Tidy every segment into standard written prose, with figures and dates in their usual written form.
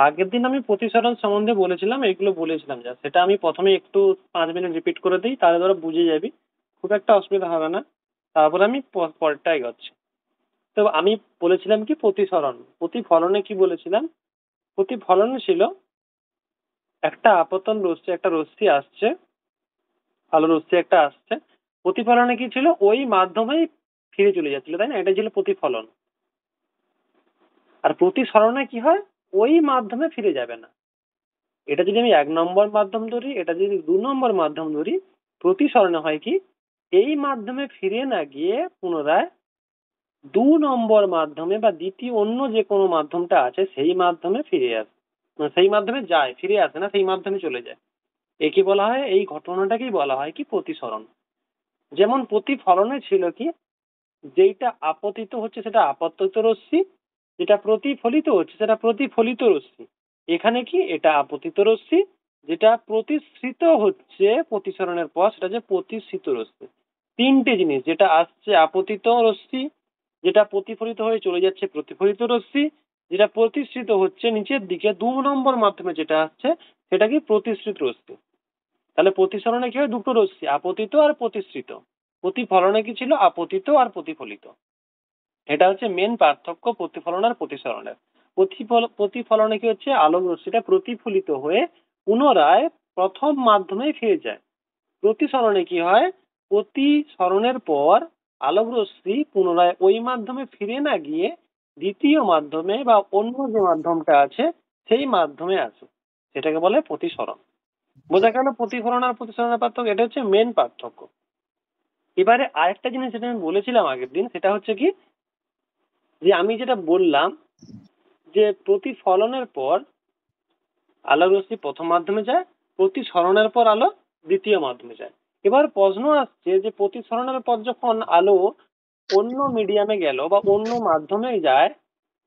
আগের দিন আমি প্রতিসরণ সম্বন্ধে বলেছিলাম, এগুলো বলেছিলাম যা, সেটা আমি প্রথমে একটু 5 মিনিট রিপিট করে দিই, তাহলে ধরো বুঝে যাবি, খুব একটা অসুবিধা হবে না। তারপরে আমি পরেরটা এগোচ্ছি। তো আমি বলেছিলাম কি প্রতিসরণ, প্রতিফলনে কি বলেছিলাম? প্রতিফলনে ছিল একটা আপতন রশ্মি, একটা রশ্মি আসছে, আলো রশ্মি একটা আসছে, প্রতিফলনে কি ছিল? ওই মাধ্যমেই ফিরে চলে যাচ্ছিল, তাই না? এটা ছিল প্রতিফলন। আর প্রতিসরণে কি হয়? ওই মাধ্যমে ফিরে যাবে না। এটা যদি আমি 1 নম্বর মাধ্যম ধরি, এটা যদি 2 নম্বর মাধ্যম ধরি, প্রতিসরণে হয় কি? এই মাধ্যমে ফিরে না গিয়ে পুনরায় 2 নম্বর মাধ্যমে বা দ্বিতীয় অন্য যে কোনো মাধ্যমটা আছে সেই মাধ্যমে ফিরে আসে, সেই মাধ্যমে যায়, ফিরে আসে না, সেই মাধ্যমে চলে যায়। একে বলা হয়, এই ঘটনাটাকেই বলা হয় কি প্রতিসরণ। যেমন প্রতিফলনে ছিল কি, যেটা আপতিত হচ্ছে সেটা আপতিত রশ্মি, যেটা প্রতিফলিত হচ্ছে সেটা প্রতিফলিত রশ্মি। এখানে কি, এটা আপতিত রশ্মি, যেটা প্রতিসৃত হচ্ছে প্রতিসরণের পর সেটা যে প্রতিসৃত রশ্মি। তিনটে জিনিস, যেটা আসছে আপতিত রশ্মি, যেটা প্রতিফলিত হয়ে চলে যাচ্ছে প্রতিফলিত রশ্মি, যেটা প্রতিসৃত হচ্ছে নিচের দিকে 2 নম্বর মাধ্যমে যেটা আসছে সেটা কি প্রতিসৃত রশ্মি। তাহলে প্রতিসরণে কি হয়? দুটো রশ্মি, আপতিত আর প্রতিসৃত। প্রতিফলনে কি ছিল? আপতিত আর প্রতিফলিত। এটা হচ্ছে মেন পার্থক্য প্রতিফলন আর প্রতিসরণের। প্রতিফলনে কি হচ্ছে? আলোক রশ্মিটা প্রতিফলিত হয়ে পুনরায় প্রথম মাধ্যমে ফিরে যায়। প্রতিসরণে কি হয়? প্রতিসরণের পর আলোক রশ্মি পুনরায় ওই মাধ্যমে ফিরে না গিয়ে দ্বিতীয় মাধ্যমে বা অন্য যে মাধ্যমটা আছে সেই মাধ্যমে আসে, সেটাকে বলে প্রতিসরণ। বোঝা গেল প্রতিফলন আর প্রতিসরণের পার্থক্য? এটা হচ্ছে মেন পার্থক্য। এবারে আরেকটা জিনিস যেটা আমি বলেছিলাম আগের দিন, সেটা হচ্ছে কি, যে আমি যেটা বললাম যে প্রতিফলনের পর আলো রশ্মি প্রথম মাধ্যমে যায়, প্রতিসরণের পর আলো দ্বিতীয় মাধ্যমে যায়। এবার প্রশ্ন আসছে যে প্রতিসরণের পর যখন আলো অন্য মিডিয়ামে গেল বা অন্য মাধ্যমে যায়,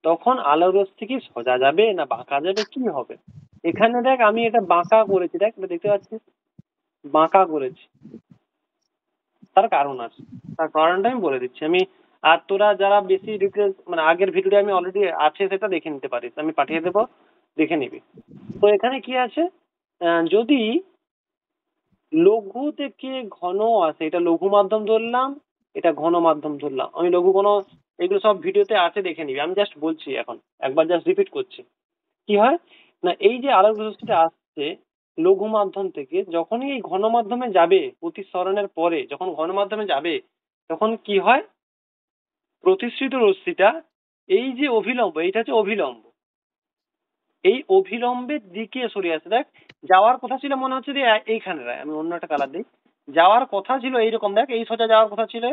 তখন আলো রশ্মি কি সোজা যাবে না বাঁকা যাবে, কি হবে? এখানে দেখ আমি এটা বাঁকা করেছি, দেখ এটা দেখতে পাচ্ছিস, বাঁকা করেছি। তার কারণ আছে, তার কারণটা আমি বলে দিচ্ছি আমি। আর তোরা যারা বেশি ডিটেলস, মানে আগের ভিডিওটা আমি অলরেডি আছে সেটা দেখে নিতে পারিস, আমি পাঠিয়ে দেবো, দেখে নিবি। তো এখানে কি আছে, যদি লঘু থেকে ঘন আসে, এটা লঘু মাধ্যম ধরলাম, এটা ঘন মাধ্যম ধরলাম, আমি লঘু ঘন এগুলো সব ভিডিওতে আছে, দেখে নিবি। আমি জাস্ট বলছি এখন, একবার জাস্ট রিপিট করছি। কি হয় না, এই যে আলোক রশ্মিটা আসছে লঘু মাধ্যম থেকে, যখনই এই ঘন মাধ্যমে যাবে প্রতিসরণের পরে, যখন ঘন মাধ্যমে যাবে তখন কি হয়? প্রতিসৃত রশ্মিটা এই যে অভিলম্ব, এইটা হচ্ছে অভিলম্ব, এই অভিলম্বের দিকে সরে আসে। দেখ, যাওয়ার কথা ছিল মনে হচ্ছে যে এইখানে, আমি অন্য একটা কালার দিই, যাওয়ার কথা ছিল এইরকম, দেখ এই সোজা যাওয়ার কথা ছিল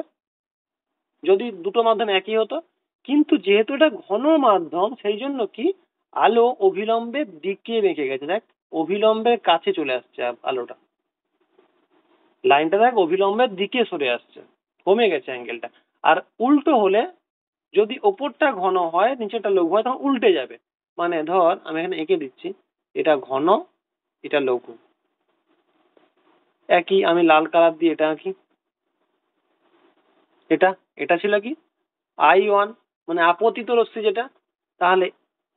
যদি দুটো মাধ্যম একই হতো। কিন্তু যেহেতু এটা ঘন মাধ্যম, সেই জন্য কি, আলো অভিলম্বের দিকে বেঁকে গেছে। দেখ, অভিলম্বের কাছে চলে আসছে আলোটা, লাইনটা দেখ অভিলম্বের দিকে সরে আসছে, কমে গেছে অ্যাঙ্গেলটা। আর উল্টো হলে, যদি ওপরটা ঘন হয় নিচেটা লঘু হয়, তখন উল্টে যাবে। মানে ধর আমি এখানে এঁকে দিচ্ছি, এটা ঘন, এটা লঘু, একই। আমি লাল কালার দিয়ে এটা আঁকি, এটা এটা ছিল কি I1, মানে আপতিত রশ্মি যেটা। তাহলে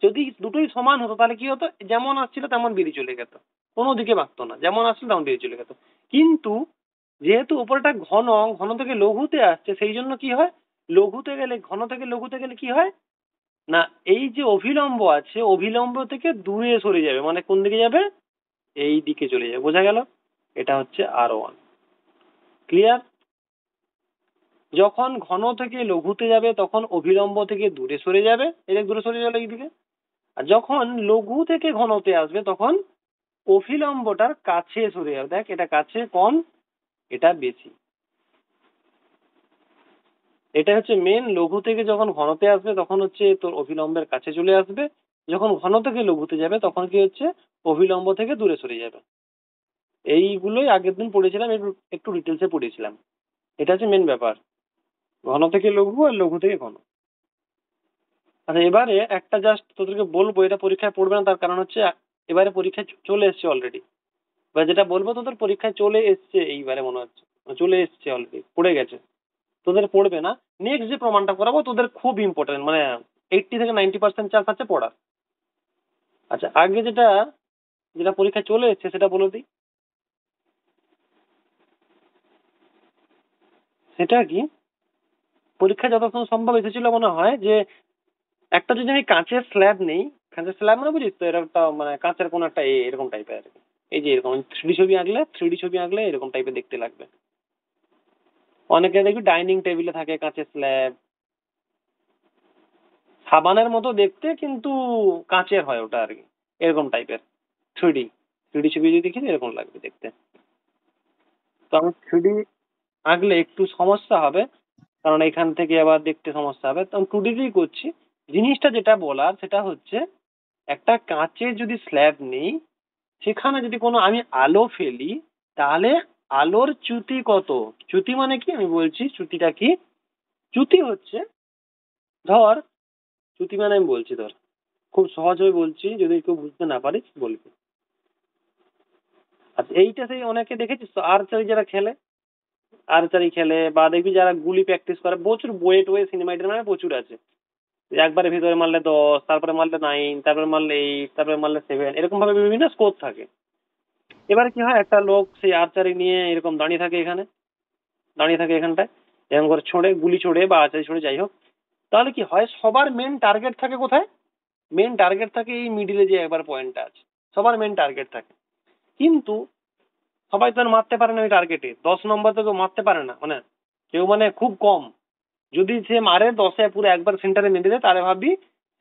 যদি দুটোই সমান হতো তাহলে কি হতো? যেমন আসছিল তেমন বেরিয়ে চলে যেত, কোনো দিকে বাঁকতো না, যেমন আসছিল তেমন বেরিয়ে চলে যেত। কিন্তু যেহেতু উপরটা ঘন, ঘন থেকে লঘুতে আসছে, সেই জন্য কি হয়, লঘুতে গেলে, ঘন থেকে লঘুতে গেলে কি হয় না, এই যে অভিলম্ব আছে অভিলম্ব থেকে দূরে সরে যাবে। মানে কোন দিকে যাবে? এই দিকে চলে যাবে। বোঝা গেল? এটা হচ্ছে R1। ক্লিয়ার? যখন ঘন থেকে লঘুতে যাবে তখন অভিলম্ব থেকে দূরে সরে যাবে, এই দূরে সরে গেল এইদিকে। আর যখন লঘু থেকে ঘনতে আসবে তখন অভিলম্বটার কাছে সরে যাবে। দেখ, এটা কাছে কম, এটা বেশি। এটা হচ্ছে মেন। লঘু থেকে যখন ঘনতে আসবে তখন হচ্ছে তোর অভিলম্বের কাছে চলে আসবে, যখন ঘন থেকে লঘুতে যাবে তখন কি হচ্ছে, অভিলম্ব থেকে দূরে সরে যাবে। এইগুলোই আগের দিন পড়েছিলাম, একটু একটু ডিটেলসে পড়েছিলাম। এটা হচ্ছে মেন ব্যাপার, ঘন থেকে লঘু আর লঘু থেকে ঘন। আচ্ছা, এবারে একটা জাস্ট তোদেরকে বলবো, এটা পরীক্ষায় পড়বে না, তার কারণ হচ্ছে এবারে পরীক্ষায় চলে এসছে অলরেডি। বা যেটা বলবো তোদের পরীক্ষায় চলে এসছে এইবারে, মনে হচ্ছে চলে এসছে, অলরেডি পড়ে গেছে, তোদের পড়বে না। নেক্সট যে প্রমাণটা করাবো তোদের খুব ইম্পর্টেন্ট, মানে 80 থেকে 90% চান্স আছে পড়ার। আচ্ছা, আগে যেটা যেটা পরীক্ষায় চলে এসছে সেটা বলে দিই। সেটা কি পরীক্ষা যতক্ষণ সম্ভব এসেছিল মনে হয় যে একটা যদি আমি কাঁচের স্ল্যাব নেই, কাঁচের স্ল্যাব মানে বুঝিস তো, এরকম একটা মানে কাঁচের কোন একটা এরকম টাইপের আর কি। এই যে এরকম থ্রিডি ছবি আঁকলে এরকম টাইপের দেখতে লাগবে। অনেকে দেখবি ডাইনিং টেবিলে থাকে কাঁচের স্ল্যাব, সাবানের মতো দেখতে কিন্তু কাঁচের হয় ওটা আর কি, এরকম টাইপের। থ্রিডি থ্রিডি ছবি যদি দেখি এরকম লাগবে দেখতে। তো আমি থ্রিডি আঁকলে একটু সমস্যা হবে, কারণ এখান থেকে আবার দেখতে সমস্যা হবে, তো আমি টু ডিতেই করছি। জিনিসটা যেটা বলার সেটা হচ্ছে একটা কাঁচের যদি স্ল্যাব নেই, সেখানে যদি কোনো আমি আলো ফেলি, তাহলে আলোর চ্যুতি কত। চ্যুতি মানে কি আমি বলছি, চ্যুতিটা কি? চ্যুতি হচ্ছে, ধর, চ্যুতি মানে আমি বলছি, ধর খুব সহজভাবে বলছি, যদি কেউ বুঝতে না পারিস বলবি। আচ্ছা, এইটা সেই অনেকে দেখেছিস তো আর্চারি যারা খেলে, আর্চারি খেলে বা দেখবি যারা গুলি প্র্যাকটিস করে, প্রচুর বইয়ে টয়ে সিনেমা মানে প্রচুর আছে। একবারে ভিতরে মারলে 10, তারপরে মারলে 9, তারপরে মারলে 8, তারপরে মারলে 7, এরকম ভাবে বিভিন্ন স্কোর থাকে। এবারে কি হয়, একটা লোক সেই আর্চারি নিয়ে এরকম দাঁড়িয়ে থাকে এখানে, দাঁড়িয়ে থাকে এখানটায়, এরকম করে ছোড়ে, গুলি ছোড়ে বা আর্চারি ছোড়ে, যাই হোক। তাহলে কি হয়, সবার মেন টার্গেট থাকে কোথায়? মেন টার্গেট থাকে এই মিডিলে যে একবার পয়েন্টটা আছে, সবার মেন টার্গেট থাকে। কিন্তু সবাই তো আর মারতে পারে না ওই টার্গেটে, 10 নম্বর তো কেউ মারতে পারে না, মানে কেউ মানে খুব কম। যদি সে মারে 10-এ পুরো একবার সেন্টারে মেরে দেয়, তাহলে ভাববি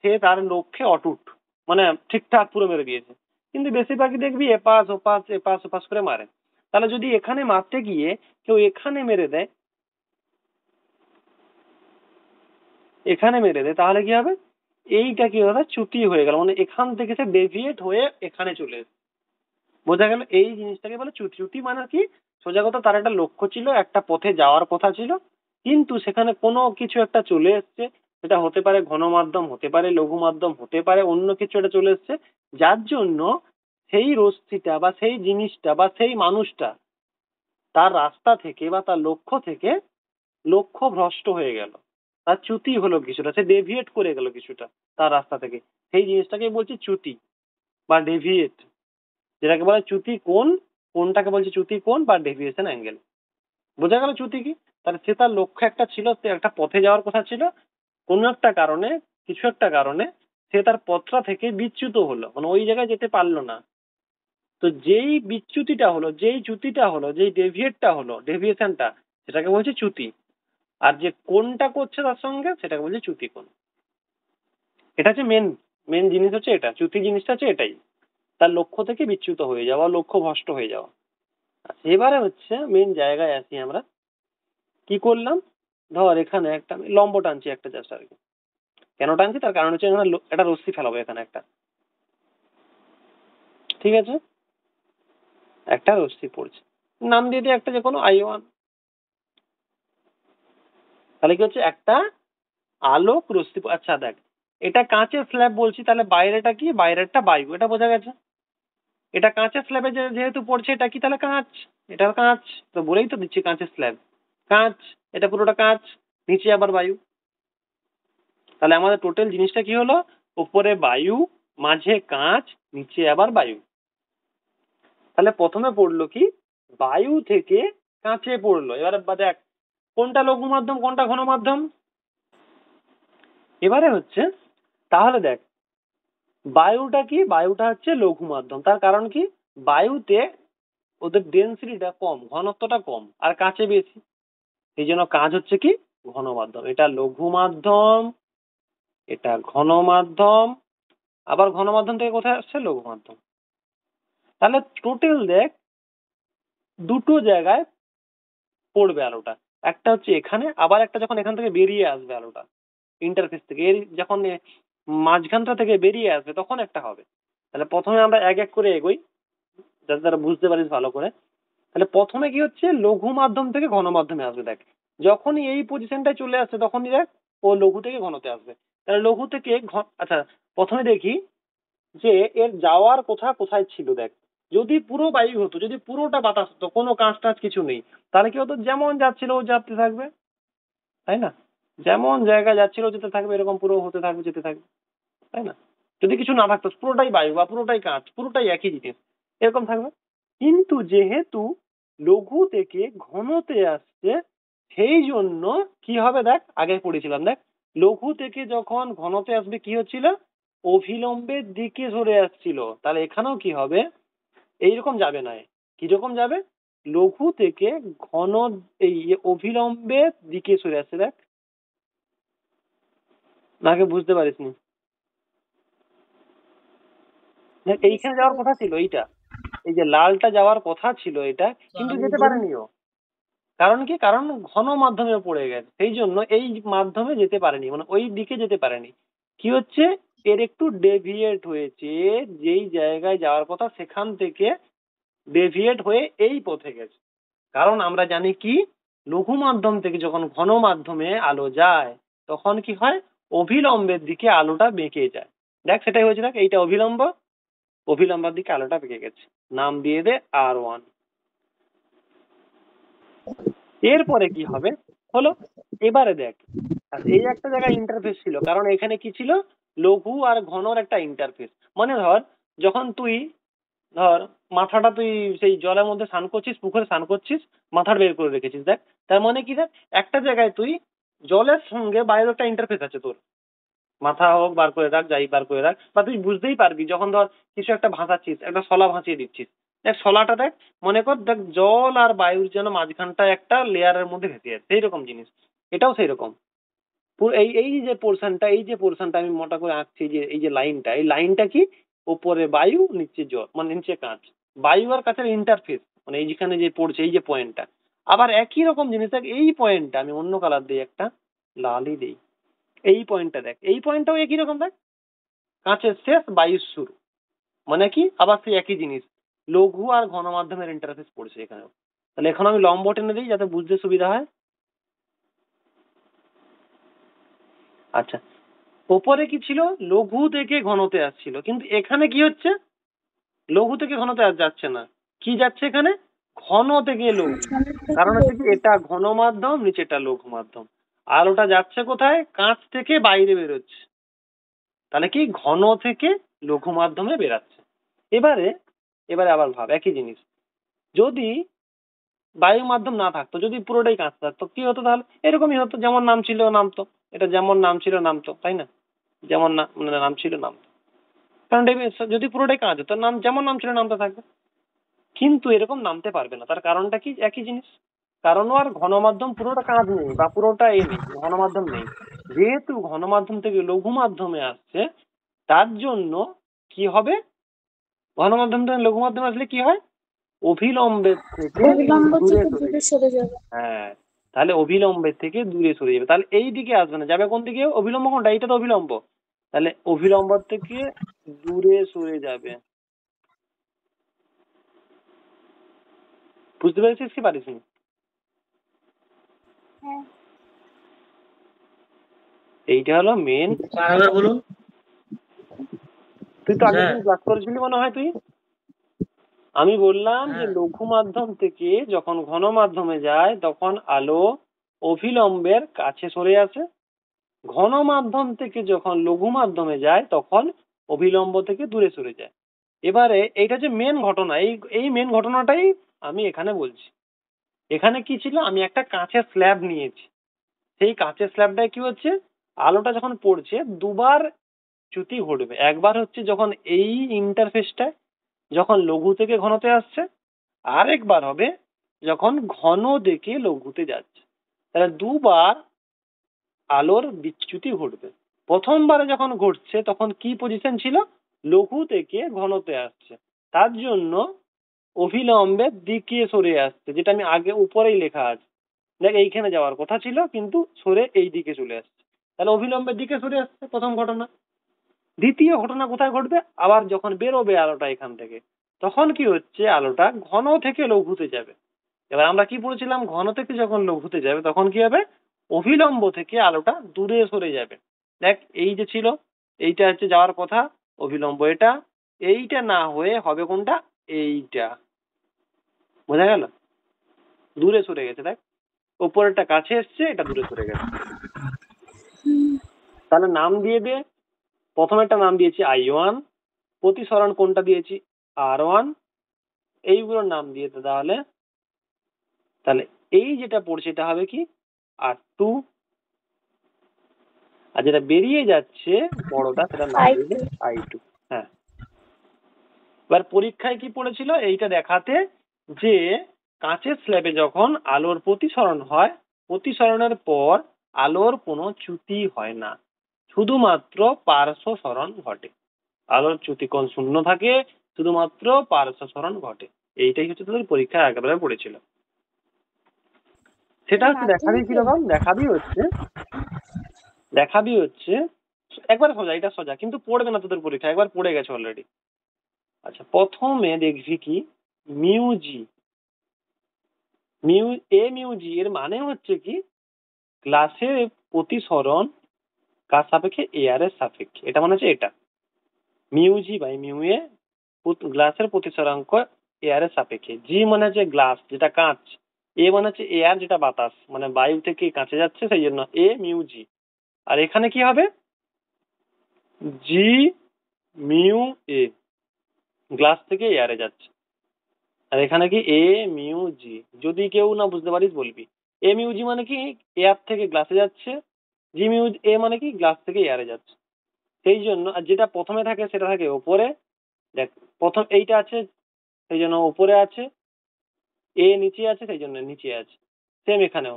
সে তার লক্ষ্যে অটুট, মানে ঠিকঠাক পুরো মেরে দিয়েছে। কিন্তু বেশিরভাগই দেখবি এপাশ ওপাশ এপাশ ওপাশ করে মারে। তাহলে যদি এখানে মারতে গিয়ে কেউ এখানে মেরে দেয়, এখানে মেরে দেয়, তাহলে কি হবে? এইটা কি হবে, চ্যুতি হয়ে গেল, মানে এখান থেকে সে ডেভিয়েট হয়ে এখানে চলে এসেছে। বোঝা গেল? এই জিনিসটাকে বলে চ্যুতি। চ্যুতি মানে কি, সোজা কথা, তার একটা লক্ষ্য ছিল, একটা পথে যাওয়ার কথা ছিল, কিন্তু সেখানে কোনো কিছু একটা চলে এসছে। সেটা হতে পারে ঘন মাধ্যম, হতে পারে লঘু মাধ্যম, হতে পারে অন্য কিছু একটা চলে এসছে, যার জন্য সেই রশ্মিটা বা সেই জিনিসটা বা সেই মানুষটা তার রাস্তা থেকে বা তার লক্ষ্য থেকে লক্ষ্য ভ্রষ্ট হয়ে গেল, তার চ্যুতি হলো কিছুটা, সে ডেভিয়েট করে গেল কিছুটা তার রাস্তা থেকে। সেই জিনিসটাকে বলছি চ্যুতি বা ডেভিয়েট, যেটাকে বলে চ্যুতি কোণ। কোণটাকে বলছে চ্যুতি কোণ বা ডেভিয়েশন অ্যাঙ্গেল। বোঝা গেল চ্যুতি কি? তাহলে সে তার লক্ষ্য একটা ছিল, সে একটা পথে যাওয়ার কথা ছিল, কোনো একটা কারণে, কিছু একটা কারণে সে তার পথটা থেকে বিচ্যুত হলো, মানে ওই জায়গায় যেতে পারলো না। তো যেই বিচ্যুতিটা হলো, যেই চ্যুতিটা হলো, যেই ডেভিয়েটটা হলো, ডেভিয়েশনটা, সেটাকে বলছে চ্যুতি। আর যে কোনটা করছে তার সঙ্গে, সেটাকে বলছে চ্যুতি কোণ। এটা হচ্ছে মেন, মেন জিনিস হচ্ছে এটা, চ্যুতি জিনিসটা হচ্ছে এটাই, তার লক্ষ্য থেকে বিচ্যুত হয়ে যাওয়া, লক্ষ্য ভ্রষ্ট হয়ে যাওয়া। আচ্ছা, এবারে হচ্ছে মেন জায়গায় আসি আমরা। কি করলাম, ধর এখানে একটা আমি লম্ব টানছি একটা, জাস্ট আর কি। কেন টানছি, তার কারণ হচ্ছে এখানে একটা রশ্মি ফেলাবো এখানে একটা, ঠিক আছে? একটা রশ্মি পড়ছে, নাম দিয়ে দিই একটা যে কোনো I1। তাহলে কি হচ্ছে, একটা আলোক রশ্মি। আচ্ছা দেখ, এটা কাঁচের স্ল্যাব বলছি, তাহলে বাইরেটা কি, বাইরেরটা বায়ু, এটা বোঝা গেছে। এটা কাঁচের স্ল্যাবে যেহেতু পড়ছে, এটা কি তাহলে কাঁচ, এটা কাঁচ। তো বলেই তো দিচ্ছি কাঁচের স্ল্যাব, কাঁচ, এটা পুরোটা কাঁচ, নিচে আবার বায়ু। তাহলে আমাদের টোটাল জিনিসটা কি হলো, উপরে বায়ু, মাঝে কাঁচ, নিচে আবার বায়ু। তাহলে প্রথমে পড়লো কি, বায়ু থেকে কাঁচে পড়লো। এবারে দেখ কোনটা লঘু মাধ্যম কোনটা ঘন মাধ্যম। এবারে হচ্ছে, তাহলে দেখ বায়ুটা কি, বায়ুটা হচ্ছে লঘু মাধ্যম, তার কারণ কি, বায়ুতে ওদের ডেন্সিটিটা কম, ঘনত্বটা কম, আর কাঁচে বেশি। এই জন্য কাঁচ হচ্ছে কি ঘন মাধ্যম। এটা লঘু মাধ্যম, এটা ঘন মাধ্যম, আবার ঘন মাধ্যম থেকে কোথায় আসছে, লঘু মাধ্যম। তাহলে টোটাল দেখ দুটো জায়গায় পড়বে আলোটা, একটা হচ্ছে এখানে, আবার একটা যখন এখান থেকে বেরিয়ে আসবে আলোটা ইন্টারফেস থেকে, এর যখন মাঝখানটা থেকে বেরিয়ে আসবে তখন একটা হবে। তাহলে প্রথমে আমরা এক এক করে এগোই, যাতে তারা বুঝতে পারিস ভালো করে। তাহলে প্রথমে কি হচ্ছে, লঘু মাধ্যম থেকে ঘন মাধ্যমে আসবে। দেখ যখনই এই পজিশনটায় চলে আসছে, তখনই দেখ ও লঘু থেকে ঘনতে আসবে। তাহলে লঘু থেকে আচ্ছা, প্রথমে দেখি যে এর যাওয়ার কোথা কোথায় ছিল। দেখ যদি পুরো বায়ু হতো, যদি পুরোটা বাতাস হতো, কোনো কাঁচ টাচ কিছু নেই, তাহলে কি হতো, যেমন যাচ্ছিল ও যেতে থাকবে, তাই না? যেমন জায়গায় যাচ্ছিল যেতে থাকবে, এরকম পুরো হতে থাকবে, যেতে থাকবে, তাই না? যদি কিছু না থাকতো, পুরোটাই বায়ু বা পুরোটাই কাঁচ, পুরোটাই একই জিনিস, এরকম থাকবে। কিন্তু যেহেতু লঘু থেকে ঘনতে আসছে, সেই জন্য কি হবে দেখ, আগে পড়েছিলাম দেখ, লঘু থেকে যখন ঘনতে আসবে কি হচ্ছিল, অভিলম্বের দিকে সরে আসছিল। তাহলে এখানেও কি হবে, এইরকম যাবে না, কিরকম যাবে, লঘু থেকে ঘন এই অভিলম্বের দিকে সরে আসছে। দেখ, নাকে বুঝতে পারিসনি? দেখ, এইখানে যাওয়ার কথা ছিল এইটা, এই যে লালটা যাওয়ার কথা ছিল এটা, কিন্তু যেতে পারেনি ও। কারণ কি, কারণ ঘন মাধ্যমে পড়ে গেছে, সেই জন্য এই মাধ্যমে যেতে পারেনি, মানে ওই দিকে যেতে পারেনি। কি হচ্ছে, এর একটু ডেভিয়েট হয়েছে, যেই জায়গায় যাওয়ার কথা সেখান থেকে ডেভিয়েট হয়ে এই পথে গেছে। কারণ আমরা জানি কি, লঘু মাধ্যম থেকে যখন ঘন মাধ্যমে আলো যায় তখন কি হয়, অভিলম্বের দিকে আলোটা বেঁকে যায়। দেখ, সেটাই হয়েছে, দেখ এইটা অভিলম্ব, অভিলম্বের দিকে আলোটা বেঁকে গেছে, নাম দিয়ে দে R1। এরপরে কি হবে হলো, এবারে দেখ, এই একটা জায়গায় ইন্টারফেস ছিল, কারণ এখানে কি ছিল, লঘু আর ঘনর একটা ইন্টারফেস। মানে ধর, যখন তুই ধর মাথাটা তুই সেই জলের মধ্যে স্নান করছিস, পুকুরে স্নান করছিস, মাথাটা বের করে রেখেছিস, দেখ তার মানে কি, দেখ একটা জায়গায় তুই জলের সঙ্গে বাইরের একটা ইন্টারফেস আছে তোর, মাথা হোক বার করে রাখ, যাই বার করে রাখ, বা তুই বুঝতেই পারবি যখন ধর কিছু একটা ভাসাচ্ছিস, একটা শলা ভাসিয়ে দিচ্ছিস, দেখ শলাটা দেখ, মনে কর দেখ জল আর বায়ুর যেন মাঝখানটা একটা লেয়ারের মধ্যে ভেসে যাচ্ছে, সেই রকম জিনিস। এটাও সেই রকম। এই এই যে পোর্শনটা, এই যে পোর্শনটা আমি মোটা করে আঁকছি, যে এই যে লাইনটা, এই লাইনটা কি, উপরে বায়ু নিচে জল, মানে নিচে কাঁচ, বায়ু আর কাঁচের ইন্টারফেস, মানে এই যেখানে যে পড়ছে এই যে পয়েন্টটা। আবার একই রকম জিনিস দেখ, এই পয়েন্টটা আমি অন্য কালার দিই, একটা লালই দিই, এই পয়েন্টটা দেখ, এই পয়েন্টটাও একই রকম দেখ, কাঁচের শেষ বায়ুর শুরু, মানে কি আবার সেই একই জিনিস, লঘু আর ঘন মাধ্যমের ইন্টারফেস পড়ছে এখানেও। তাহলে এখন আমি লম্ব টেনে দিই যাতে বুঝতে সুবিধা হয়। আচ্ছা, ওপরে কি ছিল, লঘু থেকে ঘনতে আসছিল, কিন্তু এখানে কি হচ্ছে, লঘু থেকে ঘনতে আর যাচ্ছে না, কি যাচ্ছে এখানে, ঘন থেকে লঘু। কারণ হচ্ছে কি, এটা ঘন মাধ্যম, নিচেটা লঘু মাধ্যম, আর ওটা যাচ্ছে কোথায়, কাঁচ থেকে বাইরে বেরোচ্ছে, তাহলে কি ঘন থেকে লঘু মাধ্যমে বেরাচ্ছে। এবারে এবারে আবার ভাব একই জিনিস, যদি বায়ু মাধ্যম না থাকতো, যদি পুরোটাই কাঁচ থাকতো, কি হতো তাহলে, এরকমই হতো, যেমন নাম ছিল নামতো, এটা যেমন নাম ছিল নামতো, তাই না, যেমন নাম ছিল নামতো, কারণ যদি পুরোটাই কাঁচ হতো, নাম যেমন নাম ছিল নামতে থাকবে। কিন্তু এরকম নামতে পারবে না, তার কারণটা কি, একই জিনিস, কারণ আর ঘন মাধ্যম পুরোটা কাঁচ নেই বা পুরোটা নেই, ঘন মাধ্যম নেই, যেহেতু ঘন মাধ্যম থেকে লঘু মাধ্যমে আসছে, তার জন্য কি হবে, ঘন মাধ্যম থেকে লঘু মাধ্যমে আসলে কি হয়, অভিলম্বের থেকে দূরে সরে যাবে। হ্যাঁ, তাহলে অভিলম্বের থেকে দূরে সরে যাবে, তাহলে এই দিকে আসবে না, যাবে কোন দিকে, অভিলম্ব কোনটা, এইটা তো অভিলম্ব, তাহলে অভিলম্ব থেকে দূরে সরে যাবে। বুঝতে পেরেছিস কি পারিস? এইটা হলো মেন। বলুন, তুই তো আগের দিন ক্লাস করেছিলি মনে হয় তুই, আমি বললাম যে লঘু মাধ্যম থেকে যখন ঘন মাধ্যমে যায় তখন আলো অভিলম্বের কাছে সরে আসে, ঘন মাধ্যম থেকে যখন লঘু মাধ্যমে যায় তখন অভিলম্ব থেকে দূরে সরে যায়। এবারে এইটা যে মেন ঘটনা, এই এই মেন ঘটনাটাই আমি এখানে বলছি। এখানে কি ছিল, আমি একটা কাঁচের স্ল্যাব নিয়েছি, সেই কাঁচের স্ল্যাবটায় কি হচ্ছে, আলোটা যখন পড়ছে দুবার চ্যুতি ঘটবে, একবার হচ্ছে যখন এই ইন্টারফেসটায় যখন লঘু থেকে ঘনতে আসছে, আরেকবার হবে যখন ঘন থেকে লঘুতে যাচ্ছে, তাহলে দুবার আলোর বিচ্যুতি ঘটবে। প্রথমবারে যখন ঘটছে তখন কি পজিশন ছিল, লঘু থেকে ঘনতে আসছে, তার জন্য অভিলম্বের দিকে সরে আসছে, যেটা আমি আগে উপরেই লেখা আছে, দেখ এইখানে যাওয়ার কথা ছিল কিন্তু সরে এই দিকে চলে আসছে, তাহলে অভিলম্বের দিকে সরে আসছে প্রথম ঘটনা। দ্বিতীয় ঘটনা কোথায় ঘটবে, আবার যখন বেরোবে আলোটা এখান থেকে, তখন কি হচ্ছে, আলোটা ঘন থেকে লঘুতে যাবে। এবার আমরা কি পড়েছিলাম, ঘন থেকে যখন লঘুতে যাবে তখন কি হবে, অভিলম্ব থেকে আলোটা দূরে সরে যাবে। দেখ এই যে ছিল, এইটা হচ্ছে যাওয়ার কথা অভিলম্ব, এটা এইটা না হয়ে হবে কোনটা, এইটা, বোঝা গেল, দূরে সরে গেছে, দেখ উপরেরটা কাছে এসছে, এটা দূরে সরে গেছে। তাহলে নাম দিয়ে দে প্রথমেরটা নাম দিয়েছি I1, প্রতিসরণ কোণটা দিয়েছি R1, এইগুলোর নাম দিয়ে তাহলে তাহলে এই যেটা পড়ছে এটা হবে কি R2, আর যেটা বেরিয়ে যাচ্ছে বড়টা সেটা নাম দিয়েছে I2। হ্যাঁ, এবার পরীক্ষায় কি পড়েছিল এইটা দেখাতে যে কাঁচের স্ল্যাবে যখন আলোর প্রতিসরণ হয়, প্রতিসরণের পর আলোর কোনো চ্যুতি হয় না, শুধুমাত্র পার্শ্ব সরণ ঘটে। আলোর চ্যুতিকোণ শূন্য থাকে, শুধুমাত্র পার্শ্ব সরণ ঘটে। এইটাই হচ্ছে তোদের পরীক্ষায় একেবারে পড়েছিল। সেটা হচ্ছে দেখাবি কিরকম, দেখাবি হচ্ছে একবার সোজা, এটা সোজা কিন্তু পড়বে না তোদের পরীক্ষা, একবার পড়ে গেছে অলরেডি। আচ্ছা, প্রথমে দেখবি কি মিউজি, মিউজি এর মানে হচ্ছে কি গ্লাসের প্রতিসরণ কার সাপেক্ষে, এয়ারের সাপেক্ষে। এটা মানে হচ্ছে এটা মিউজি বাই মিউ এ, গ্লাসের প্রতিসরাঙ্ক এয়ারের সাপেক্ষে। জি মানে হচ্ছে গ্লাস যেটা কাঁচ, এ মানে হচ্ছে এয়ার যেটা বাতাস, মানে বায়ু থেকে কাঁচে যাচ্ছে সেই জন্য এ মিউজি। আর এখানে কি হবে জি মিউ এ, গ্লাস থেকে এয়ারে যাচ্ছে। আর এখানে কি এ মিউ জি। যদি কেউ না বুঝতে পারিস বলবি। এ মিউ জি মানে কি এয়ার থেকে গ্লাসে যাচ্ছে, জি মিউ এ মানে কি গ্লাস থেকে এয়ারে যাচ্ছে। সেই জন্য আর যেটা প্রথমে থাকে সেটা থাকে ওপরে, দেখ প্রথম এইটা আছে সেই জন্য ওপরে আছে, এ নিচে আছে সেই জন্য নিচে আছে। সেম এখানেও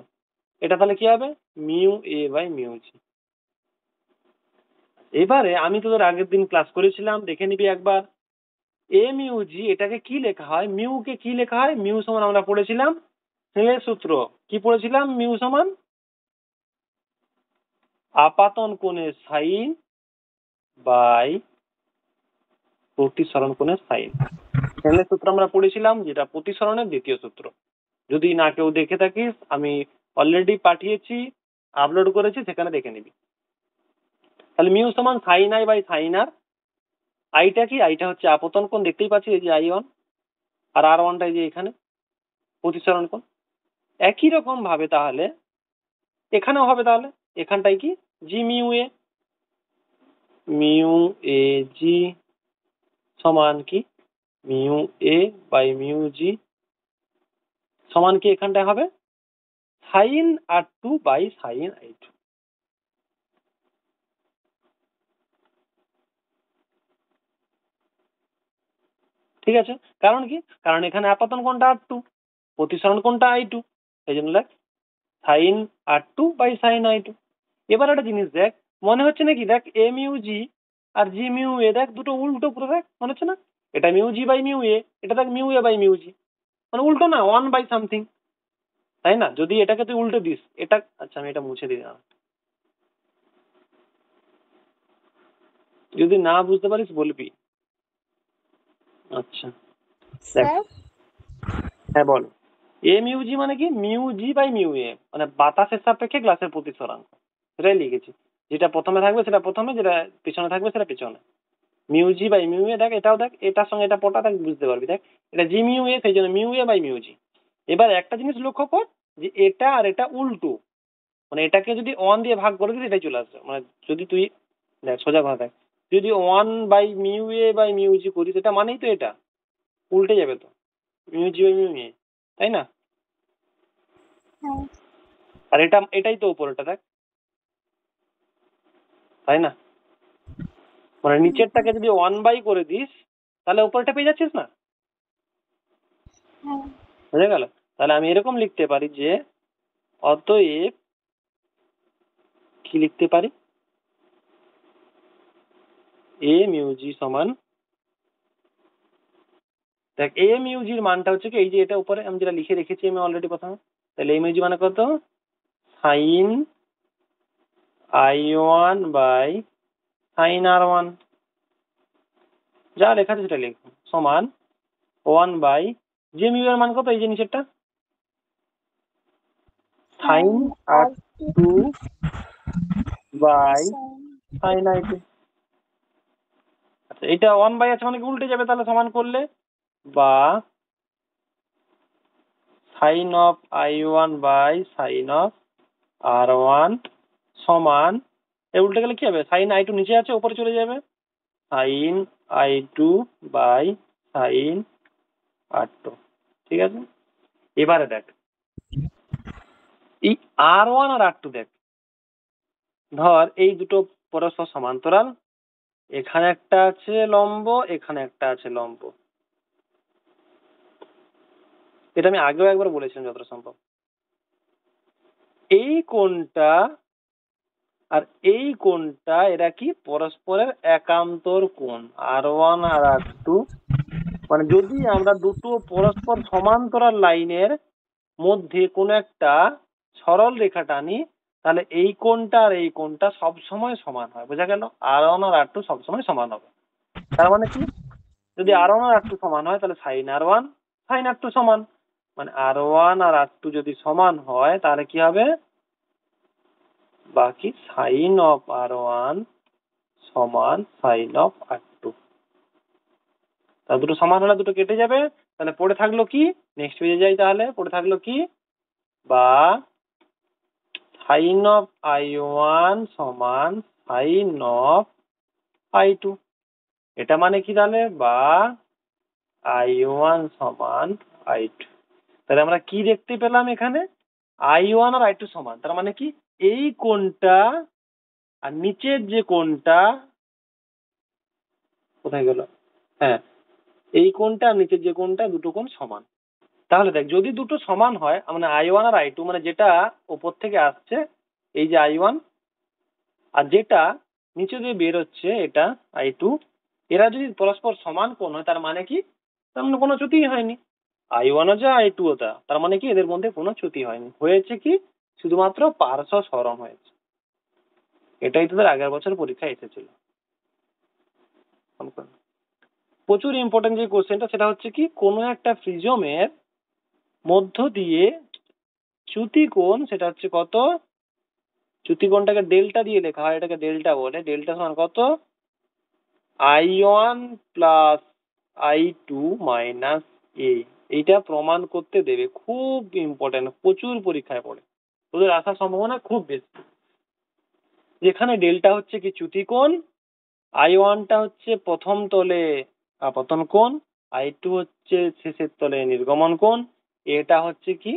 এটা তাহলে কি হবে মিউ এ বাই মিউ জি। এবারে আমি তোদের আগের দিন ক্লাস করেছিলাম, দেখে নিবি একবার। এ মিউ জি এটাকে কি লেখা হয়, মিউকে কি লেখা হয়, মিউ সমান আমরা পড়েছিলাম স্নেলের সূত্র, কি পড়েছিলাম, মিউ সমান আপাতন কোণের সাইন বাই প্রতিসরণ কোণের সাইন। স্নেলের সূত্র আমরা পড়েছিলাম, যেটা প্রতিসরণের দ্বিতীয় সূত্র। যদি না কেউ দেখে থাকিস আমি অলরেডি পাঠিয়েছি, আপলোড করেছি, সেখানে দেখে নিবি। তাহলে মিউ সমান সাইন আই বাই সাইন আর। আইটা কি, আইটা হচ্ছে আপতন কোণ, দেখতেই পাচ্ছি এই যে I1, আর R1টা এই যে এখানে প্রতিসরণ কোণ। একই রকম ভাবে তাহলে এখানেও হবে, তাহলে এখানটাই কি জি মিউ এ, মিউ এ জি সমান কি মিউ এ বাই মিউ জি সমান কি এখানটায় হবে sign R2 by sine I2। ঠিক আছে, কারণ কি, কারণ এখানে আপাতন কোণটা R2, প্রতিসরণ কোণটা I2, সেই জন্য দেখ sign R2 by sine I2। এবার একটা জিনিস দেখ, মনে হচ্ছে নাকি, দেখ এ mu G R G mu A দেখ দুটো উল্টো পুরো, দেখ মনে হচ্ছে না, এটা mu G by mu A, এটা দেখ mu A by mu G, মানে উল্টো না, ওয়ান বাই সামথিং, তাই না? যদি এটাকে তুই উল্টো দিস, এটা আচ্ছা আমি এটা মুছে দিলাম, যদি না বুঝতে পারিস বলবি। আচ্ছা দেখ, হ্যাঁ বল। এ মিউ জি মানে কি mu G by mu A, মানে বাতাসের সাপেক্ষে গ্লাসের প্রতিসরাঙ্ক, সেটাই লিখেছি। যেটা প্রথমে থাকবে সেটা প্রথমে, যেটা পিছনে থাকবে সেটা পিছনে। Mu G by mu A, দেখ এটাও দেখ, এটার সঙ্গে এটা পটা, দেখ বুঝতে পারবি। দেখ এটা জি মিউ এ, সেই জন্য মিউ এ বাই মিউ জি। এবার একটা জিনিস লক্ষ্য কর যে এটা আর এটা উল্টো, মানে এটাকে যদি ওয়ান দিয়ে ভাগ করে দিস এটাই চলে আসবে, মানে যদি তুই দেখ সোজা কথা দেখ, যদি one by mu A by mu G করিস এটা মানেই তো এটা উল্টে যাবে তো, mu G by mu A, তাই না? আর এটা এটাই তো উপরেটা দেখ, তাই না? মানে নিচেরটাকে যদি ওয়ান বাই করে দিস তাহলে উপরেটা পেয়ে যাচ্ছিস না, বুঝে গেল? তাহলে আমি এরকম লিখতে পারি যে অতএব কি লিখতে পারি, এ মিউ জি সমান, দেখ এ মিউ জির মানটা হচ্ছে কি এই যে এটা উপরে আমি যেটা লিখে রেখেছি আমি অলরেডি প্রথমে, তাহলে এ মিউ জি মানে কত sign I1 by sign R1, যা লেখা আছে সেটা লিখবো, সমান ওয়ান বাই যে মিউ এর মান কত এই যে নিচেরটা sign R2 by sine I2। আচ্ছা এটা ওয়ান বাই আছে মানে কি উল্টে যাবে, তাহলে সমান করলে বা sine of I1 by sine of R1 সমান, এর উল্টে গেলে কি হবে, সাইন আই টু নিচে আছে উপরে চলে যাবে, sine I two by sine R two. ঠিক আছে, এবারে দেখ এই R1 আর R2 দেখ, ধর এই দুটো পরস্পর সমান্তরাল, এখানে একটা আছে লম্ব, এখানে একটা আছে লম্ব। এটা আমি আগেও একবার বলেছিলাম যতটা সম্ভব। এই কোণটা আর এই কোণটা এরা কি পরস্পরের একান্তর কোণ, R1 আর R2। মানে যদি আমরা দুটো পরস্পর সমান্তরাল লাইনের মধ্যে কোনো একটা সরল রেখা টানি, তাহলে এই কোণটা আর এই কোণটা সবসময় সমান হয়। বোঝা গেল? R1 আর R2 সবসময় সমান হবে। তার মানে কি, যদি R1 আর R2 সমান হয় তাহলে সাইন R1 সাইন R2 সমান। মানে R1 আর R2 যদি সমান হয় তাহলে কি হবে, বাকি সাইন অফ R1 সমান সাইন অফ R2। তা দুটো সমান হলে দুটো কেটে যাবে, তাহলে পড়ে থাকলো কি, নেক্সট পেজে যাই, তাহলে পড়ে থাকলো কি, বা সাইন অফ I1 সমান সাইন অফ I2। এটা মানে কি তাহলে, বা I1 সমান I2। তাহলে আমরা কি দেখতে পেলাম এখানে, I1 আর I2 সমান, তার মানে কি এই কোণটা আর নিচের যে কোণটা, কোথায় গেল, হ্যাঁ এই কোণটা আর নিচের যে কোণটা, দুটো কোণ সমান। তাহলে দেখ যদি দুটো সমান হয়, মানে I1 আর I2, মানে যেটা উপর থেকে আসছে এই যে I1 আর যেটা নিচে দিয়ে বের হচ্ছে এটা I2, এরা যদি পরস্পর সমান কোণ হয় তার মানে কি, তার মানে কোনো চ্যুতিই হয়নি। I1 ও যা I2 ও তা, তার মানে কি এদের মধ্যে কোনো চ্যুতি হয়নি, হয়েছে কি শুধুমাত্র পার্শ্ব সরণ হয়েছে। এটাই তোদের আগের বছর পরীক্ষায় এসেছিল। প্রচুর ইম্পর্টেন্ট যে কোশ্চেনটা, সেটা হচ্ছে কি, কোনো একটা প্রিজমের মধ্য দিয়ে চ্যুতি কোণ, সেটা হচ্ছে কত, চ্যুতি কোণটাকে ডেল্টা দিয়ে লেখা হয়, এটাকে ডেল্টা বলে। ডেল্টা সমান কত, I1 প্লাস I2 মাইনাস এ। এইটা প্রমাণ করতে দেবে, খুব ইম্পর্টেন্ট, প্রচুর পরীক্ষায় পড়ে, তোদের আসার সম্ভাবনা খুব বেশি। যেখানে ডেল্টা হচ্ছে কি চ্যুতি কোণ, I1টা হচ্ছে প্রথম তলে আপতন কোণ, I2 হচ্ছে শেষের তলে নির্গমন কোণ, এটা হচ্ছে কি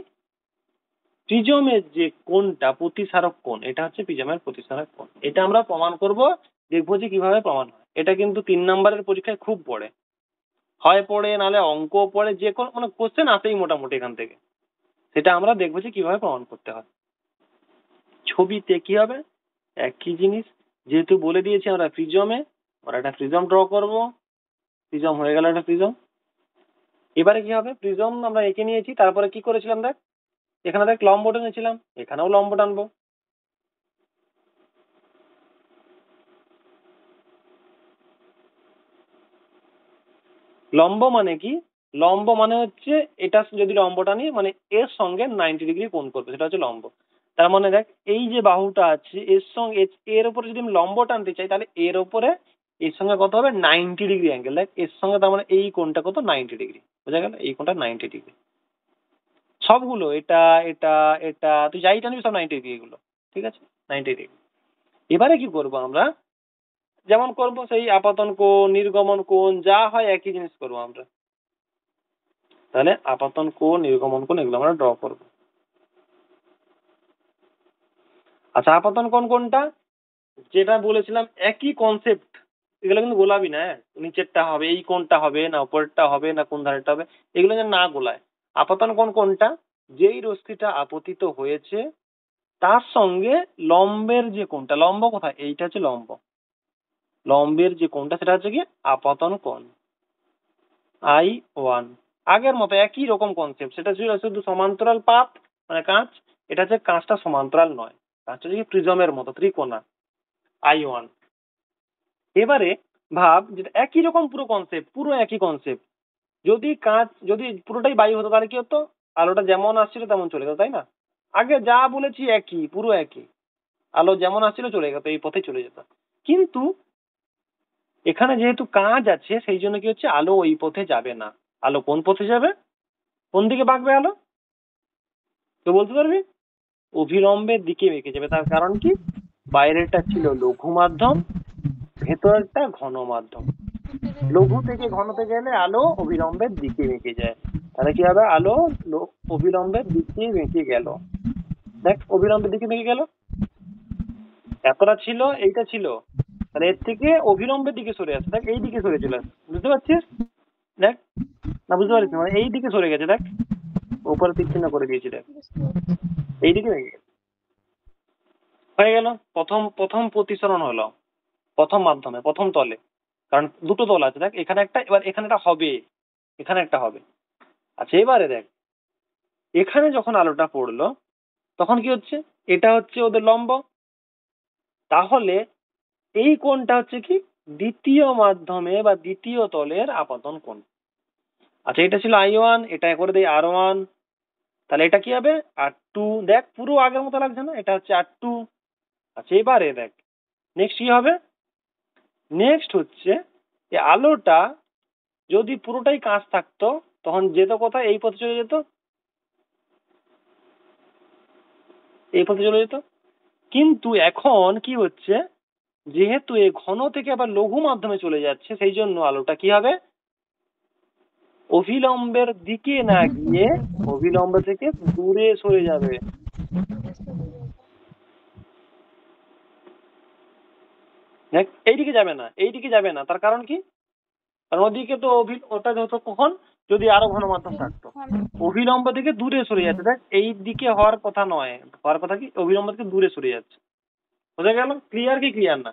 প্রিজমের যে কোণটা প্রতিসারক কোণ, এটা হচ্ছে প্রিজমের প্রতিসারক কোণ। এটা আমরা প্রমাণ করব, দেখবো যে কিভাবে প্রমাণ হয়। এটা কিন্তু 3 নম্বরের পরীক্ষায় খুব পড়ে, হয় পড়ে নাহলে অঙ্ক পড়ে, যে কোনো মানে কোশ্চেন আসেই মোটামুটি এখান থেকে। সেটা আমরা দেখবো যে কিভাবে প্রমাণ করতে হয়। ছবিতে কি হবে, একই জিনিস, যেহেতু বলে দিয়েছি আমরা প্রিজমে, আমরা একটা প্রিজম ড্র করব। প্রিজম হয়ে গেল একটা প্রিজম। এবারে কি হবে, প্রিজম আমরা এঁকে নিয়েছি, তারপরে কি করেছিলাম দেখ, এখানে দেখ লম্ব টেনেছিলাম, এখানেও লম্ব টানবো। লম্ব মানে কি, লম্ব মানে হচ্ছে এটা যদি লম্ব টানি মানে এর সঙ্গে 90 ডিগ্রি কোণ করবে, সেটা হচ্ছে লম্ব। তার মানে দেখ এই যে বাহুটা আছে এর সঙ্গে, এর উপরে যদি আমি লম্ব টানতে চাই তাহলে এর উপরে এর সঙ্গে কত হবে, 90 ডিগ্রি অ্যাঙ্গেল। দেখ এর সঙ্গে তার মানে এই কোণটা কত, 90 ডিগ্রি। বোঝা গেল, এই কোণটা 90 ডিগ্রি। সবগুলো এটা এটা এটা তুই যাই টানবি সব 90 ডিগ্রি এগুলো, ঠিক আছে, 90 ডিগ্রি। এবারে কি করব আমরা, যেমন করব সেই আপাতন কোণ নির্গমন কোণ যা হয় একই জিনিস করব আমরা। তাহলে আপাতন কোণ নির্গমন কোণ এগুলো আমরা ড্র করব। আচ্ছা আপাতন কোণ কোনটা, যেটা বলেছিলাম একই কনসেপ্ট, এগুলো কিন্তু গোলাবি না, নিচেরটা হবে এই কোণটা হবে না, উপরেরটা হবে না, কোন ধারেরটা হবে, এগুলো যেন না গোলায়। আপাতন কোণ কোনটা, যেই রশ্মিটা আপতিত হয়েছে তার সঙ্গে লম্বের যে কোণটা, লম্ব কোথায়, এইটা হচ্ছে লম্ব, লম্বের যে কোণটা সেটা হচ্ছে কি আপতন কোণ I1। আগের মতো একই রকম কনসেপ্ট, সেটা ছিল শুধু সমান্তরাল পাত মানে কাঁচ, এটা হচ্ছে কাঁচটা সমান্তরাল নয়, কাঁচটা হচ্ছে প্রিজমের মতো ত্রিকোণা I1। এবারে ভাব যেটা একই রকম পুরো কনসেপ্ট, পুরো একই কনসেপ্ট, যদি কাঁচ যদি পুরোটাই বায়ু হতো তাহলে কি হতো, আলোটা যেমন আসছিল তেমন চলে যেত, তাই না? আগে যা বলেছি একই, পুরো একই, আলো যেমন আসছিল চলে যেত, এই পথে চলে যেত। কিন্তু এখানে যেহেতু কাঁচ আছে সেই জন্য কি হচ্ছে, আলো ওই পথে যাবে না। আলো কোন পথে যাবে, কোন দিকে বাঁকবে আলো, তো বলতে পারবি, অভিলম্বের দিকে বেঁকে যাবে। তার কারণ কি, বাইরেরটা ছিল লঘু মাধ্যম, ভেতরেরটা ঘন মাধ্যম। লঘু থেকে ঘনতে গেলে আলো অবিলম্বের দিকে বেঁকে যায়, তাহলে কি হবে? আলো অবিলম্বের দিকে বেঁকে গেল। দেখ অবিলম্বের দিকে বেঁকে গেল, এতটা ছিল, এইটা ছিল, তাহলে এর থেকে অবিলম্বের দিকে সরে আসছে। দেখ এই দিকে সরে চলে আসছে, বুঝতে পারছিস? দেখ, না বুঝতে পারছিস? মানে এই দিকে সরে গেছে, দেখ উপরে তীর চিহ্ন করে দিয়েছি, দেখ এই দিকে বেঁকে গেছে। হয়ে গেল প্রথম প্রথম প্রতিসরণ হলো প্রথম মাধ্যমে, প্রথম তলে। কারণ দুটো তল আছে, দেখ এখানে একটা, এবার এখানে একটা হবে, এখানে একটা হবে। আচ্ছা এবারে দেখ, এখানে যখন আলোটা পড়লো তখন কি হচ্ছে? এটা হচ্ছে ওদের লম্ব, তাহলে এই কোণটা হচ্ছে কি? দ্বিতীয় মাধ্যমে বা দ্বিতীয় তলের আপতন কোণ। আচ্ছা এটা ছিল I1, এটা করে দেই R1, তাহলে এটা কি হবে? R2। দেখ পুরো আগের মতো লাগছে না? এটা হচ্ছে R2। আচ্ছা এবারে দেখ নেক্সট কি হবে? নেক্সট হচ্ছে এই আলোটা যদি পুরোটাই কাঁচ থাকতো তখন যেত কোথায়? এই পথে চলে যেত, এই পথে চলে যেত। কিন্তু এখন কি হচ্ছে? যেহেতু এই ঘন থেকে আবার লঘু মাধ্যমে চলে যাচ্ছে, সেই জন্য আলোটা কি হবে? অভিলম্বের দিকে না গিয়ে অভিলম্ব থেকে দূরে সরে যাবে। দেখ এইদিকে যাবে না, এইদিকে যাবে না, তার কারণ কি? কারণ ওদিকে তো ওটা যত কখন যদি আরো ঘন মাধ্যম থাকতো, অভিলম্ব থেকে দূরে সরে যাচ্ছে। দেখ এই দিকে হওয়ার কথা নয়, হওয়ার কথা কি অভিলম্ব থেকে দূরে সরে যাচ্ছে। বোঝা গেল? ক্লিয়ার কি ক্লিয়ার না?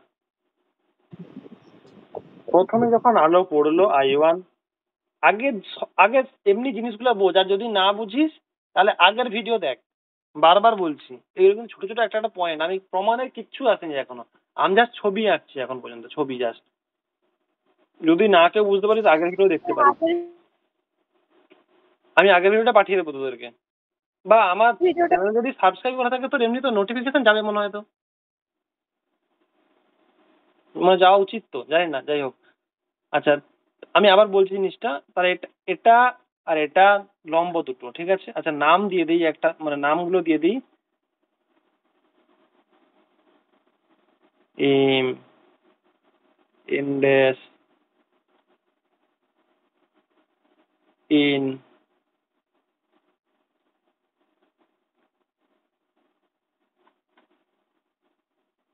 প্রথমে যখন আলো পড়লো I1, আগে আগে এমনি জিনিসগুলো বোঝ, আর যদি না বুঝিস তাহলে আগের ভিডিও দেখ, বারবার বলছি এরকম ছোট ছোট একটা একটা পয়েন্ট, আমি প্রমাণের কিচ্ছু আসেনি এখনো, আমি জাস্ট ছবি আঁকছি এখন পর্যন্ত, ছবি জাস্ট। যদি না কেউ বুঝতে পারিস আগের ভিডিও দেখতে পারিস, আমি আগের ভিডিওটা পাঠিয়ে দেবো তোদেরকে, বা আমার চ্যানেল যদি সাবস্ক্রাইব করা থাকে তোর এমনি তো নোটিফিকেশন যাবে মনে হয়, তো মানে যাওয়া উচিত তো, জানি না, যাই হোক। আচ্ছা আমি আবার বলছি জিনিসটা, তাহলে এটা এটা আর এটা লম্ব দুটো, ঠিক আছে? আচ্ছা নাম দিয়ে দিই একটা, মানে নামগুলো দিয়ে দিই। ইনডেস ইন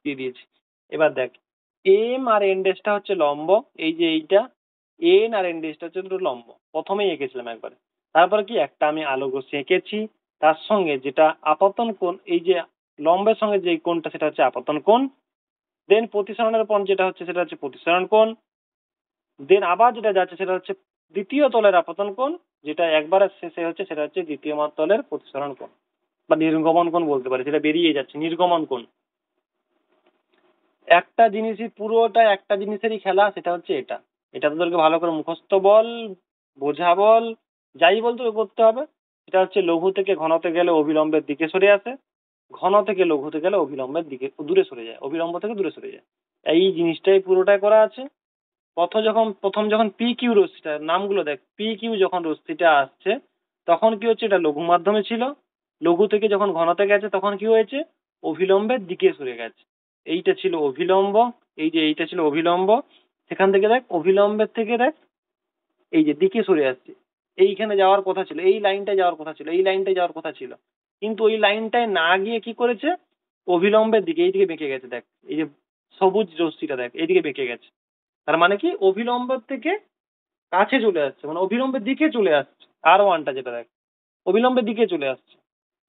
দিয়ে দিয়েছি। এবার দেখ এম আর এনডেসটা হচ্ছে লম্ব, এই যে এইটা এন আর এনডেসটা হচ্ছে দুটো লম্ব, প্রথমেই এঁকেছিলাম একবারে। তারপরে কি একটা আমি আলোকরশ্মি এঁকেছি, তার সঙ্গে যেটা আপতন কোণ, এই যে লম্বের সঙ্গে যে কোণটা সেটা হচ্ছে আপতন কোণ। দেন প্রতিসরণের পর যেটা হচ্ছে সেটা হচ্ছে প্রতিসরণ কোণ। দেন আবার যেটা যাচ্ছে সেটা হচ্ছে দ্বিতীয় তলের আপতন কোণ, যেটা একবারের শেষে হচ্ছে সেটা হচ্ছে দ্বিতীয় তলের প্রতিসরণ কোণ বা নির্গমন কোণ বলতে পারি, সেটা বেরিয়ে যাচ্ছে নির্গমন কোণ। একটা জিনিসই পুরোটা একটা জিনিসেরই খেলা, সেটা হচ্ছে এটা। এটা তোদেরকে ভালো করে মুখস্থ বল, বোঝা বল, যাই বল তোকে করতে হবে। এটা হচ্ছে লঘু থেকে ঘনতে গেলে অবিলম্বের দিকে সরে আসে, ঘন থেকে লঘুতে গেলে অবিলম্বের দিকে দূরে সরে যায়, অবিলম্ব থেকে দূরে সরে যায়। এই জিনিসটাই পুরোটাই করা আছে। প্রথম যখন পি কিউ রশ্মিটা, নামগুলো দেখ, পি কিউ যখন রশ্মিটা আসছে তখন কি হচ্ছে? এটা লঘু মাধ্যমে ছিল, লঘু থেকে যখন ঘনতে গেছে তখন কি হয়েছে? অভিলম্বের দিকে সরে গেছে। এইটা ছিল অভিলম্ব, এই যে এইটা ছিল অভিলম্ব, সেখান থেকে দেখ অভিলম্বের থেকে দেখ এই যে দিকে সরে আসছে। এইখানে যাওয়ার কথা ছিল, এই লাইনটায় যাওয়ার কথা ছিল, এই লাইনটায় যাওয়ার কথা ছিল, কিন্তু ওই লাইনটায় না গিয়ে কি করেছে? অভিলম্বের দিকে এইদিকে বেঁকে গেছে। দেখ এই যে সবুজ রশ্মিটা দেখ এইদিকে বেঁকে গেছে, তার মানে কি অভিলম্বের থেকে কাছে চলে আসছে, মানে অভিলম্বের দিকে চলে আসছে। R1টা যেটা দেখ অভিলম্বের দিকে চলে আসছে,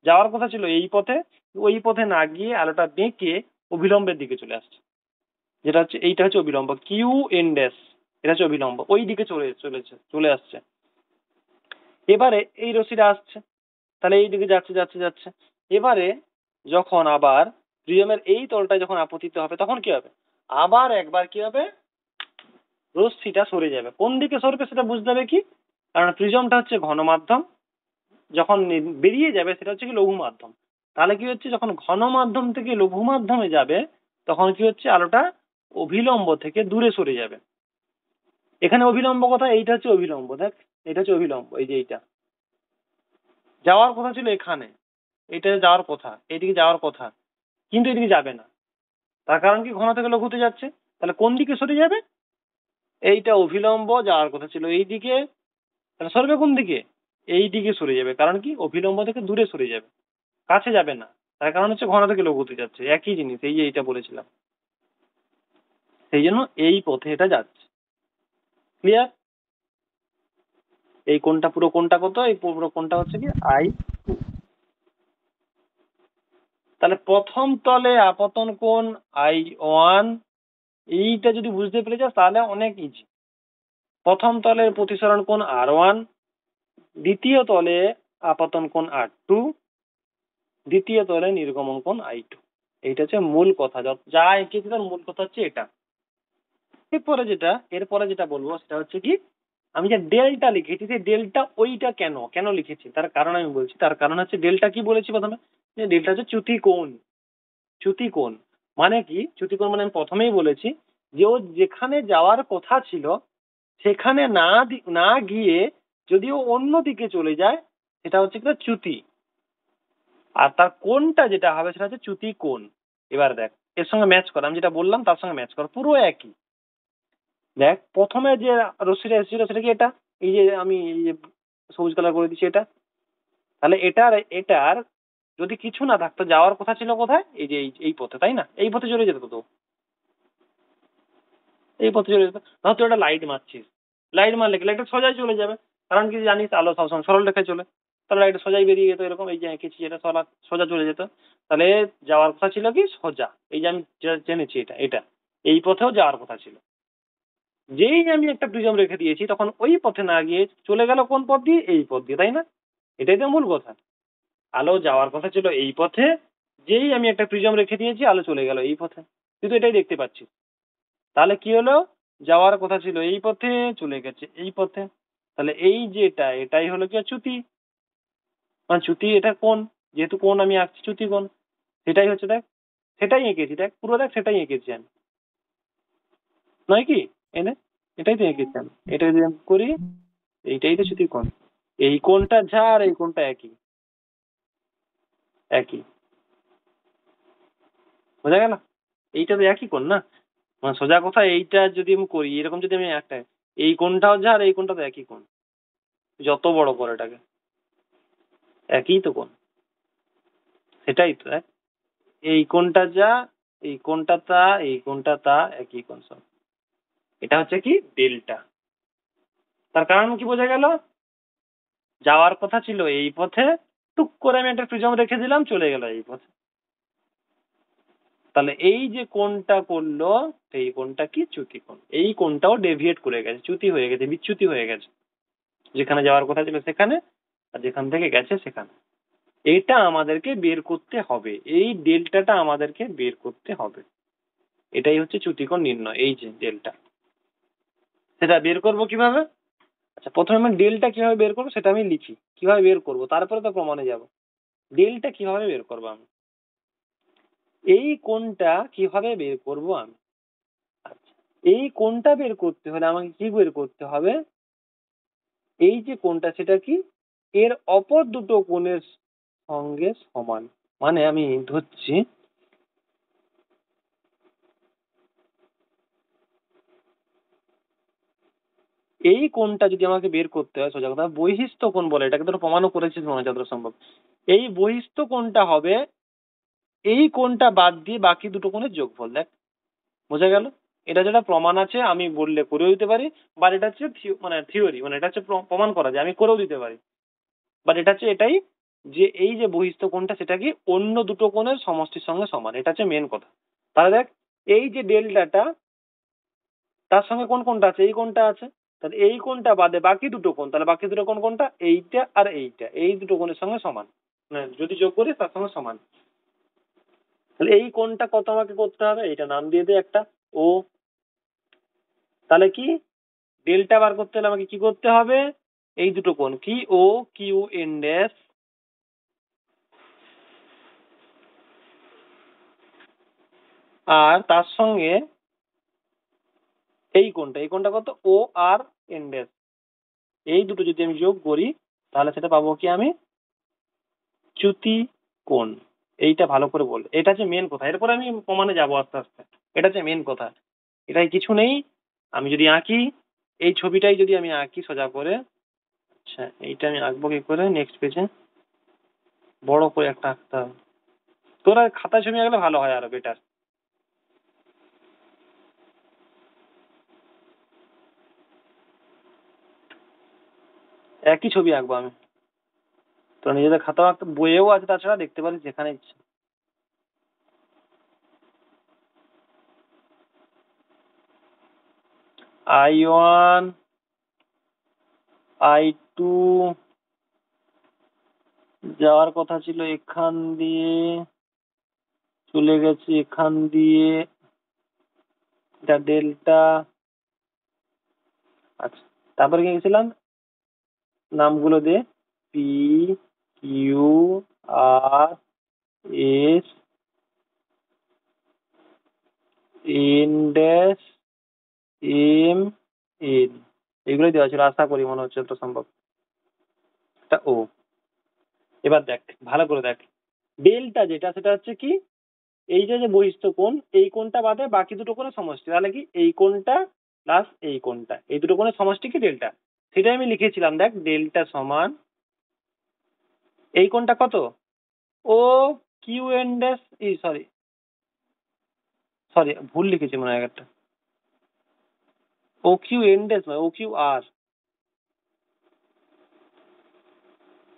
যাওয়ার কথা ছিল এই পথে, ওই পথে না গিয়ে আলোটা বেঁকে অভিলম্বের দিকে চলে আসছে, যেটা হচ্ছে এইটা হচ্ছে অভিলম্ব কিউ এন ড্যাশ, এটা হচ্ছে অভিলম্ব, ওই দিকে চলে আসছে। এবারে এই রশ্মিটা আসছে, তাহলে এই দিকে যাচ্ছে যাচ্ছে যাচ্ছে। এবারে যখন আবার প্রিজমের এই তলটা যখন আপতিত হবে তখন কি হবে? আবার একবার কি হবে? রশ্মিটা সরে যাবে। কোন দিকে সরবে সেটা বুঝতে হবে কি, কারণ প্রিজমটা হচ্ছে ঘন মাধ্যম, যখন বেরিয়ে যাবে সেটা হচ্ছে কি লঘু মাধ্যম। তাহলে কি হচ্ছে? যখন ঘন মাধ্যম থেকে লঘু মাধ্যমে যাবে তখন কি হচ্ছে? আলোটা অভিলম্ব থেকে দূরে সরে যাবে। এখানে অভিলম্ব কথা, এইটা হচ্ছে অভিলম্ব, দেখ এটা হচ্ছে অভিলম্ব, এই যে এইটা যাওয়ার কথা ছিল এখানে, এটা যাওয়ার কথা, এইদিকে যাওয়ার কথা, কিন্তু এদিকে যাবে না। তার কারণ কি ঘন থেকে লঘুতে যাচ্ছে, তাহলে কোন দিকে সরে যাবে? এইটা অভিলম্ব যাওয়ার কথা ছিল এই দিকে, তাহলে সরবে কোন দিকে? এই দিকে সরে যাবে, কারণ কি অভিলম্ব থেকে দূরে সরে যাবে, কাছে যাবে না। তার কারণ হচ্ছে ঘন থেকে লঘুতে যাচ্ছে, একই জিনিস, এই যে এইটা বলেছিলাম, সেই জন্য এই পথে এটা যাচ্ছে। ক্লিয়ার? এই কোণটা, পুরো কোণটা কত? এই পুরো কোণটা হচ্ছে কি I2। তাহলে প্রথম তলে আপতন কোণ I1, এইটা যদি বুঝতে পেরে যাস তাহলে অনেক ইজি। প্রথম তলের প্রতিসরণ কোণ R1, দ্বিতীয় তলে আপতন কোণ R2, দ্বিতীয় তলে নির্গমন কোণ I2। এইটা হচ্ছে মূল কথা, যা এঁকেছি তার মূল কথা হচ্ছে এটা। এরপরে যেটা বলবো সেটা হচ্ছে কি, আমি যে ডেল্টা লিখেছি, সেই ডেল্টা ওইটা কেন কেন লিখেছি তার কারণ আমি বলছি। তার কারণ হচ্ছে ডেল্টা কি বলেছি প্রথমে, যে ডেল্টা হচ্ছে চ্যুতি কোণ। চ্যুতি কোণ মানে কি? চ্যুতি কোণ মানে আমি প্রথমেই বলেছি যে ও যেখানে যাওয়ার কথা ছিল সেখানে না গিয়ে যদি ও অন্য দিকে চলে যায় সেটা হচ্ছে কি চ্যুতি, আর তার কোণটা যেটা হবে সেটা হচ্ছে চ্যুতি কোণ। এবার দেখ এর সঙ্গে ম্যাচ কর, আমি যেটা বললাম তার সঙ্গে ম্যাচ কর, পুরো একই। দেখ প্রথমে যে রশ্মিটা এসেছিল সেটা কি এটা, এই যে আমি এই যে সবুজ কালার করে দিচ্ছি এটা, তাহলে এটার যদি কিছু না থাকতো, যাওয়ার কথা ছিল কোথায়? এই যে এই পথে, তাই না? এই পথে চলে যেত তো, এই পথে চলে যেত। ধর তুই একটা লাইট মারছিস, লাইট মারলে কি লাইটটা সোজাই চলে যাবে, কারণ কি জানিস আলো সবসময় সরল রেখায় চলে, তাহলে লাইট সোজাই বেরিয়ে যেত, এরকম এই যে এঁকেছি এটা সোজা চলে যেত। তাহলে যাওয়ার কথা ছিল কি সোজা, এই যে আমি জেনেছি এটা এটা এই পথেও যাওয়ার কথা ছিল। যেই আমি একটা প্রিজম রেখে দিয়েছি তখন ওই পথে না গিয়ে চলে গেল কোন পথ দিয়ে? এই পথ দিয়ে, তাই না? এটাই তো মূল কথা। আলো যাওয়ার কথা ছিল এই পথে, যেই আমি একটা প্রিজম রেখে দিয়েছি আলো চলে গেল এই পথে, তুই তো এটাই দেখতে পাচ্ছিস। তাহলে কি হলো? যাওয়ার কথা ছিল এই পথে, চলে গেছে এই পথে। তাহলে এই যেটা এটাই হলো কি চ্যুতি, মানে চ্যুতি এটা কোণ, যেহেতু কোণ আমি আঁকছি চ্যুতি কোণ, সেটাই হচ্ছে দেখ, সেটাই এঁকেছি, দেখ পুরো দেখ সেটাই এঁকেছি আমি, নয় কি? এনে এটাই তো এঁকেছি আমি, এটা যদি আমি করি এইটাই তো চ্যুতি কোণ। এই কোণটা যা আর এই কোণটা একই একই, বোঝা গেল? এইটা তো একই কোণ না, মানে সোজা কথা এইটা যদি আমি করি এরকম, যদি আমি একটা এই কোণটাও যা আর এই কোণটা তো একই কোণ, যত বড় করে এটাকে একই তো কোণ, সেটাই তো দেখ, এই কোণটা যা, এই কোণটা তা, এই কোণটা তা, একই কোণ সব। এটা হচ্ছে কি ডেল্টা। তার কারণ কি বোঝা গেল? যাওয়ার কথা ছিল এই পথে, টুক করে আমি একটা প্রিজম রেখে দিলাম, চলে গেল এই পথে। তাহলে এই যে কোণটা করলো সেই কোণটা কি? চ্যুতি কোণ। এই কোণটাও ডেভিয়েট করে গেছে, চ্যুতি হয়ে গেছে, বিচ্যুতি হয়ে গেছে, যেখানে যাওয়ার কথা ছিল সেখানে, আর যেখান থেকে গেছে সেখানে। এটা আমাদেরকে বের করতে হবে, এই ডেল্টাটা আমাদেরকে বের করতে হবে। এটাই হচ্ছে চ্যুতিকোণ নির্ণয়, এই যে ডেল্টা। সেটা বের করব কিভাবে? আচ্ছা প্রথমে আমি ডেল্টা কিভাবে বের করবো সেটা আমি লিখি, কিভাবে বের করব, তারপরে তো প্রমাণে যাব। ডেল্টা কিভাবে বের করবো আমি, এই কোণটা কিভাবে বের করব আমি? আচ্ছা এই কোণটা বের করতে হলে আমাকে কি বের করতে হবে? এই যে কোণটা সেটা কি? এর অপর দুটো কোণের সঙ্গে সমান। মানে আমি ধরছি এই কোণটা যদি আমাকে বের করতে হয়, সোজা কথা বহিস্থ কোণ বলে এটাকে, তো প্রমাণও করেছিস মনে হয় যতটা সম্ভব। এই বহিস্থ কোণটা হবে এই কোণটা বাদ দিয়ে বাকি দুটো কোণের যোগফল। দেখ বোঝা গেল? এটা যেটা প্রমাণ আছে আমি বললে করেও দিতে পারি, বা এটা হচ্ছে মানে থিওরি, মানে এটা হচ্ছে প্রমাণ করা যায়, আমি করেও দিতে পারি। বাট এটা হচ্ছে এটাই যে এই যে বহিস্থ কোণটা সেটা কি অন্য দুটো কোণের সমষ্টির সঙ্গে সমান, এটা হচ্ছে মেন কথা। তাহলে দেখ এই যে ডেল্টাটা, তার সঙ্গে কোন কোণটা আছে? এই কোণটা আছে। তাহলে এই কোণটা বাদে বাকি দুটো কোণ, তাহলে বাকি দুটো কোণ কোনটা? এইটা আর এইটা, এই দুটো কোণের সঙ্গে সমান, মানে যদি যোগ করি তার সঙ্গে সমান। তাহলে এই কোণটা কত আমাকে করতে হবে? এইটা নাম দিয়ে দিই একটা ও। তাহলে কি ডেল্টা বার করতে হলে আমাকে কি করতে হবে? এই দুটো কোণ কি ও কিউ এন ড্যাশ, আর তার সঙ্গে এই কোণটা, এই কোণটা কত? ও আর এন ড্যাশ। এই দুটো যদি আমি যোগ করি তাহলে সেটা পাবো কি আমি? চ্যুতি কোণ। এইটা ভালো করে বল, এটা হচ্ছে মেন কথা। এরপরে আমি প্রমাণে যাবো আস্তে আস্তে। এটা হচ্ছে মেন কথা, এটাই কিছু নেই। আমি যদি আঁকি, এই ছবিটাই যদি আমি আঁকি সোজা করে, আচ্ছা এইটা আমি আঁকবো কি করে, নেক্সট পেজে বড় করে একটা আঁকতে হবে। তোরা খাতায় ছবি আঁকলে ভালো হয়, আরো বেটার। একই ছবি আঁকবো আমি, তোরা নিজেদের খাতা আঁকতে, বইয়েও আছে তাছাড়া, দেখতে পারিস যেখানে ইচ্ছে। I1, I2 যাওয়ার কথা ছিল এখান দিয়ে, চলে গেছে এখান দিয়ে, এটা ডেল্টা। আচ্ছা, তারপরে কি গেছিলাম, নামগুলো দে, P, Q, R, S, N dash, M, N, এগুলোই দেওয়া ছিল, আশা করি মনে হচ্ছে তো সম্ভব। এটা ও। এবার দেখ ভালো করে দেখ, ডেল্টা যেটা সেটা হচ্ছে কি, এই যে যে বহিস্থ কোণ, এই কোণটা বাদে বাকি দুটো কোণের সমষ্টি, তাহলে কি এই কোণটা প্লাস এই কোণটা, এই দুটো কোণের সমষ্টি কি ডেল্টা। সেটাই আমি লিখেছিলাম, দেখ ডেল্টা সমান, এই কোণটা কত, O Q N dash, sorry sorry ভুল লিখেছি মনে হয় একটা, ও কিউ এন ড্যাশ নয়, ও কিউ আর।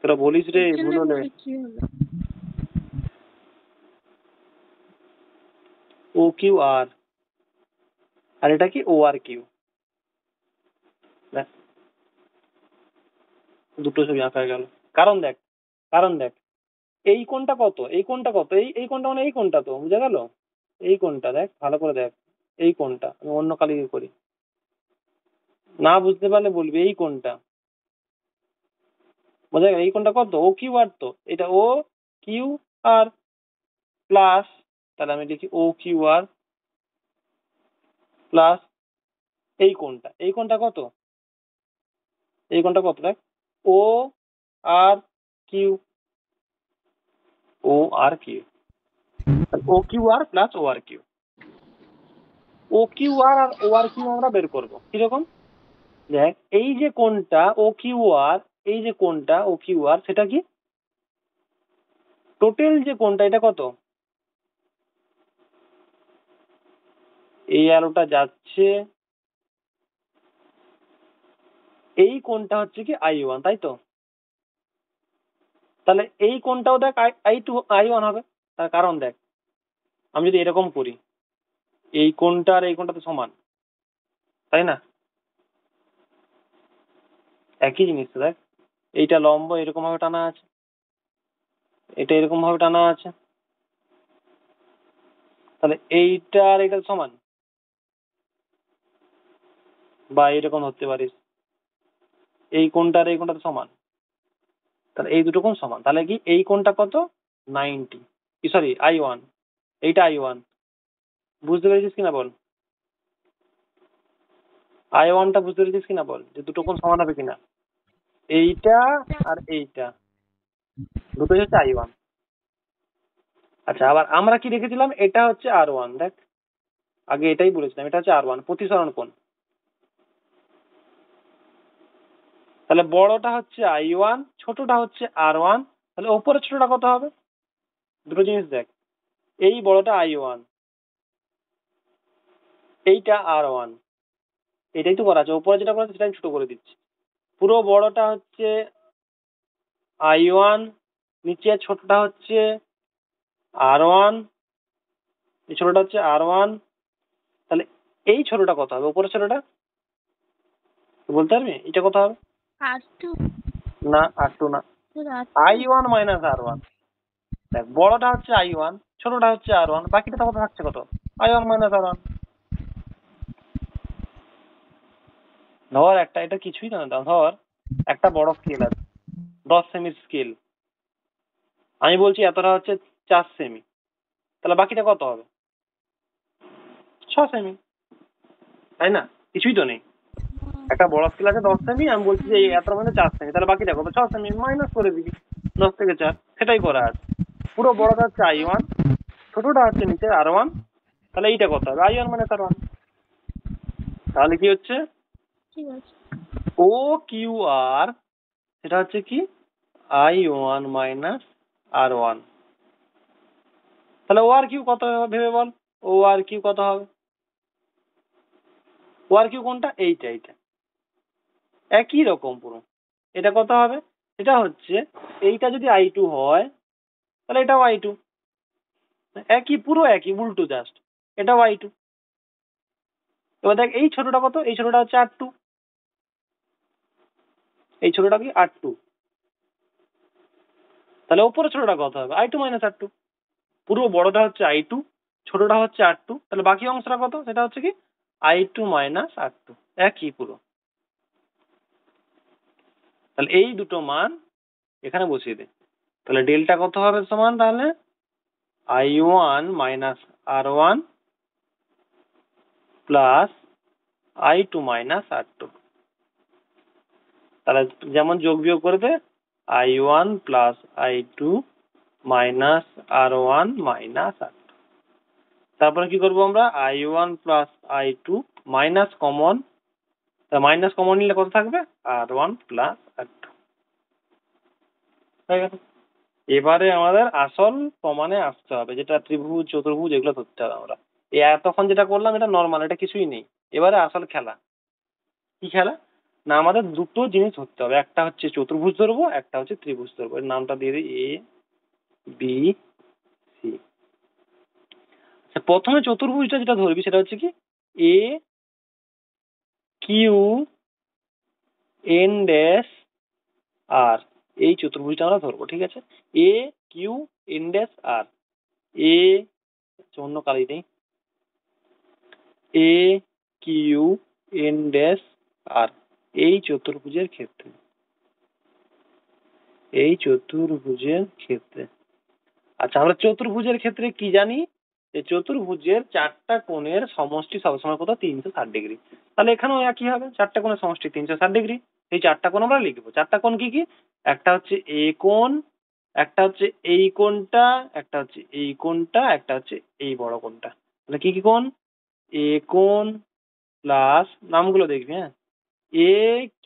তোরা বলিস রে ভুল হলে। ও কিউ আর, আর এটা কি ও আর কিউ। দেখ দুটো ছবি আঁকা হয়ে গেল। কারণ দেখ, কারণ দেখ, এই কোণটা কত, এই কোণটা কত, এই কোণটা মানে এই কোণটা, তো বুঝা গেল। এই কোণটা দেখ ভালো করে দেখ, এই কোণটা আমি অন্য কালি করি, না বুঝতে পারলে বলবি, এই কোণটা বোঝা গেল। এই কোণটা কত, ও কিউ আর, তো এটা ও কিউ আর প্লাস, তাহলে আমি লিখি ও কিউ আর প্লাস এই কোণটা, এই কোণটা কত, এই কোণটা কত দেখ, ও আর কিউ, ও আর Q, O Q R plus ও আর কিউ। ও কিউ আর আর ও আর কিউ আমরা বের করবো কিরকম, দেখ এই যে কোণটা ও কিউ আর, এই যে কোণটা ও কিউ আর, সেটা কি টোটাল যে কোণটা, এটা কত, এই আলোটা যাচ্ছে, এই কোণটা হচ্ছে কি I1, তাই তো। তাহলে এই কোণটাও দেখ I2 I1 হবে। তার কারণ দেখ, আমি যদি এরকম করি, এই কোণটা আর এই কোণটা তো সমান, তাই না, একই জিনিস তো। দেখ এইটা লম্ব এরকম ভাবে টানা আছে, এটা এরকম ভাবে টানা আছে, তাহলে এইটা আর এটা সমান, বা এরকম ধরতে পারিস, এই কোণটা আর এই কোণটা তো সমান, তাহলে এই দুটো কোণ সমান। তাহলে কি এই কোণটা কত, 90, সরি I1, এইটা I1, বুঝতে পেরেছিস কিনা বল, I1টা বুঝতে পেরেছিস কিনা বল, যে দুটো কোণ সমান হবে কিনা, এইটা আর এইটা দুটোই হচ্ছে I1। আচ্ছা, আবার আমরা কি রেখেছিলাম, এটা হচ্ছে R1, দেখ আগে এটাই বলেছিলাম, এটা হচ্ছে R1 প্রতিসরণ কোণ। তাহলে বড়টা হচ্ছে I1, ছোটটা হচ্ছে R1, তাহলে ওপরে ছোটটা কত হবে, দুটো জিনিস দেখ, এই বড়টা I1, এইটা R1, এটাই তো করা আছে, ওপরে যেটা করা আছে সেটা আমি ছোট করে দিচ্ছি। পুরো বড়টা হচ্ছে I1, নিচে ছোটটা হচ্ছে R1, এই ছোটটা হচ্ছে R1, তাহলে এই ছোটটা কত হবে, উপরের ছোটটা বলতে পারবি, এটা কত হবে, না R2 না, I1 মাইনাস R1। দেখ বড়টা হচ্ছে I1, ছোটটা হচ্ছে R1, বাকিটা তো কত থাকছে, কত I1 মাইনাস R1। ধর একটা, এটা কিছুই না, ধর একটা বড় স্কেল আছে 10 সেমির স্কেল, আমি বলছি এতটা হচ্ছে 4 সেমি, তাহলে বাকিটা কত হবে, 6 সেমি, তাই না, কিছুই তো নেই। একটা বড় স্কেল আছে 10 সেমি, আমি বলছি যে এই এতটার মধ্যে 4 সেমি, তাহলে বাকিটা কত, 6 সেমি, মাইনাস করে দিবি 10 থেকে 4, সেটাই করা আছে। পুরো বড়টা হচ্ছে I1, ছোটটা হচ্ছে নিচে R1, তাহলে এইটা কত হবে? I1 মানে R1। তাহলে কি হচ্ছে ঠিক আছে। ও কিউ আর, সেটা হচ্ছে কি I1 মাইনাস R1। তাহলে ও আর কিউ কত হবে ভেবে বল, ও আর কিউ কত হবে? ও আর কিউ কোনটা? এইটা এইটা, একই রকম পুরো। এটা কত হবে? এটা হচ্ছে, এইটা যদি I2 হয় তাহলে এটাও I2, একই পুরো একই, উল্টো জাস্ট, এটাও I2। এবার দেখ এই ছোটটা কত? এই ছোটটা হচ্ছে R2, এই ছোটটা কি R2। তাহলে ওপরে ছোটটা কত হবে? I2 minus R2। পুরো বড়টা হচ্ছে I2, ছোটটা হচ্ছে R2, তাহলে বাকি অংশটা কত? সেটা হচ্ছে কি I2 মাইনাস R2, একই পুরো। তাহলে এই দুটো মান এখানে বসিয়ে দে। তাহলে ডেল্টা কত হবে সমান তাহলে I1 minus R1 plus I2 minus R2। তাহলে যেমন যোগ বিয়োগ করবে, I1 plus I2 minus R1 minus R2। তারপরে কি করবো আমরা? I1 plus I2 minus common, minus common নিলে কত থাকবে? R1 plus R2। হয়ে গেল। এবারে আমাদের আসল প্রমাণে আসতে হবে, যেটা ত্রিভুজ চতুর্ভুজ এগুলো ধরতে হবে আমরা। এই এতক্ষণ যেটা করলাম এটা নর্মাল, এটা কিছুই নেই। এবারে আসল খেলা। কি খেলা? না আমাদের দুটো জিনিস ধরতে হবে, একটা হচ্ছে চতুর্ভুজ ধরবো, একটা হচ্ছে ত্রিভুজ ধরবো। এর নামটা দিয়ে দিই এ বি সি। প্রথমে চতুর্ভুজটা যেটা ধরবি সেটা হচ্ছে কি এ কিউ এন ড্যাশ আর, এই চতুর্ভুজটা আমরা ধরবো, ঠিক আছে? এ কিউ এন ড্যাশ আর, এ অন্য কালি নেই, এ কিউ এন ড্যাশ আর, এই চতুর্ভুজের ক্ষেত্রে, এই চতুর্ভুজের ক্ষেত্রে। আচ্ছা, আমরা চতুর্ভুজের ক্ষেত্রে কি জানি? যে চতুর্ভুজের চারটা কোণের সমষ্টি সবসময় কত? 360 ডিগ্রি। তাহলে এখানেও একই হবে, চারটা কোণের সমষ্টি 360 ডিগ্রি। এই চারটা কোণ আমরা লিখবো। চারটা কোণ কি কি? একটা হচ্ছে এ কোণ, একটা হচ্ছে এই কোণটা, একটা হচ্ছে এই কোণটা, একটা হচ্ছে এই বড় কোণটা। তাহলে কি কি কোণ? এ কোণ প্লাস, নামগুলো দেখবি, হ্যাঁ, এ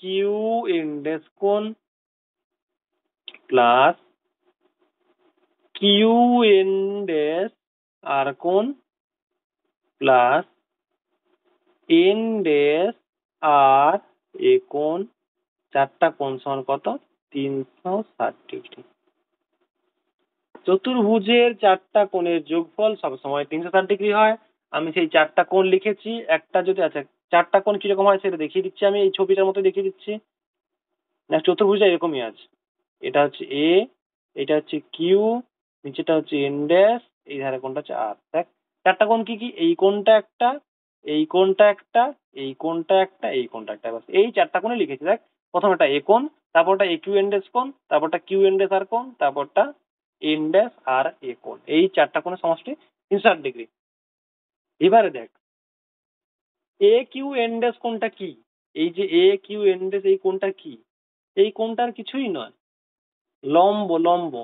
কিউ এন ড্যাশ কোণ প্লাস কিউ এন ড্যাশ আর কোণ প্লাস এন ড্যাশ আর এ কোণ, চারটা কোণ সমান কত? 360 ডিগ্রি। চতুর্ভুজের চারটা কোণের যোগফল সবসময় 360 ডিগ্রি হয়। আমি সেই চারটা কোণ লিখেছি। একটা যদি, আচ্ছা চারটা কোণ কিরকম হয় সেটা দেখিয়ে দিচ্ছি, আমি এই ছবিটার মতো দেখিয়ে দিচ্ছি। না, চতুর্ভুজটা এরকমই আছে। এটা হচ্ছে এ, এটা হচ্ছে কিউ, নিচেটা হচ্ছে এন ড্যাশ, এই ধারে কোণটা হচ্ছে আর। দেখ চারটা কোণ কি কি? এই কোণটা একটা, এই কোণটা একটা, এই কোণটা একটা, এই কোণটা একটা। বাস এই চারটা কোণে লিখেছি। দেখ প্রথমটা এ কোণ, তারপরটা এ কিউ এন ড্যাশ কোণ, তারপরটা কিউ এন ড্যাশ আর কোণ, তারপরটা এন ড্যাশ আর এ কোণ। এই চারটা কোণের সমষ্টি 360 ডিগ্রি। এবারে দেখ এ কিউ এন ড্যাশ কোণটা কি? এই যে এ কিউ এন ড্যাশ এই কোণটা কি? এই কোণটার কিছুই নয়, লম্ব। লম্ব।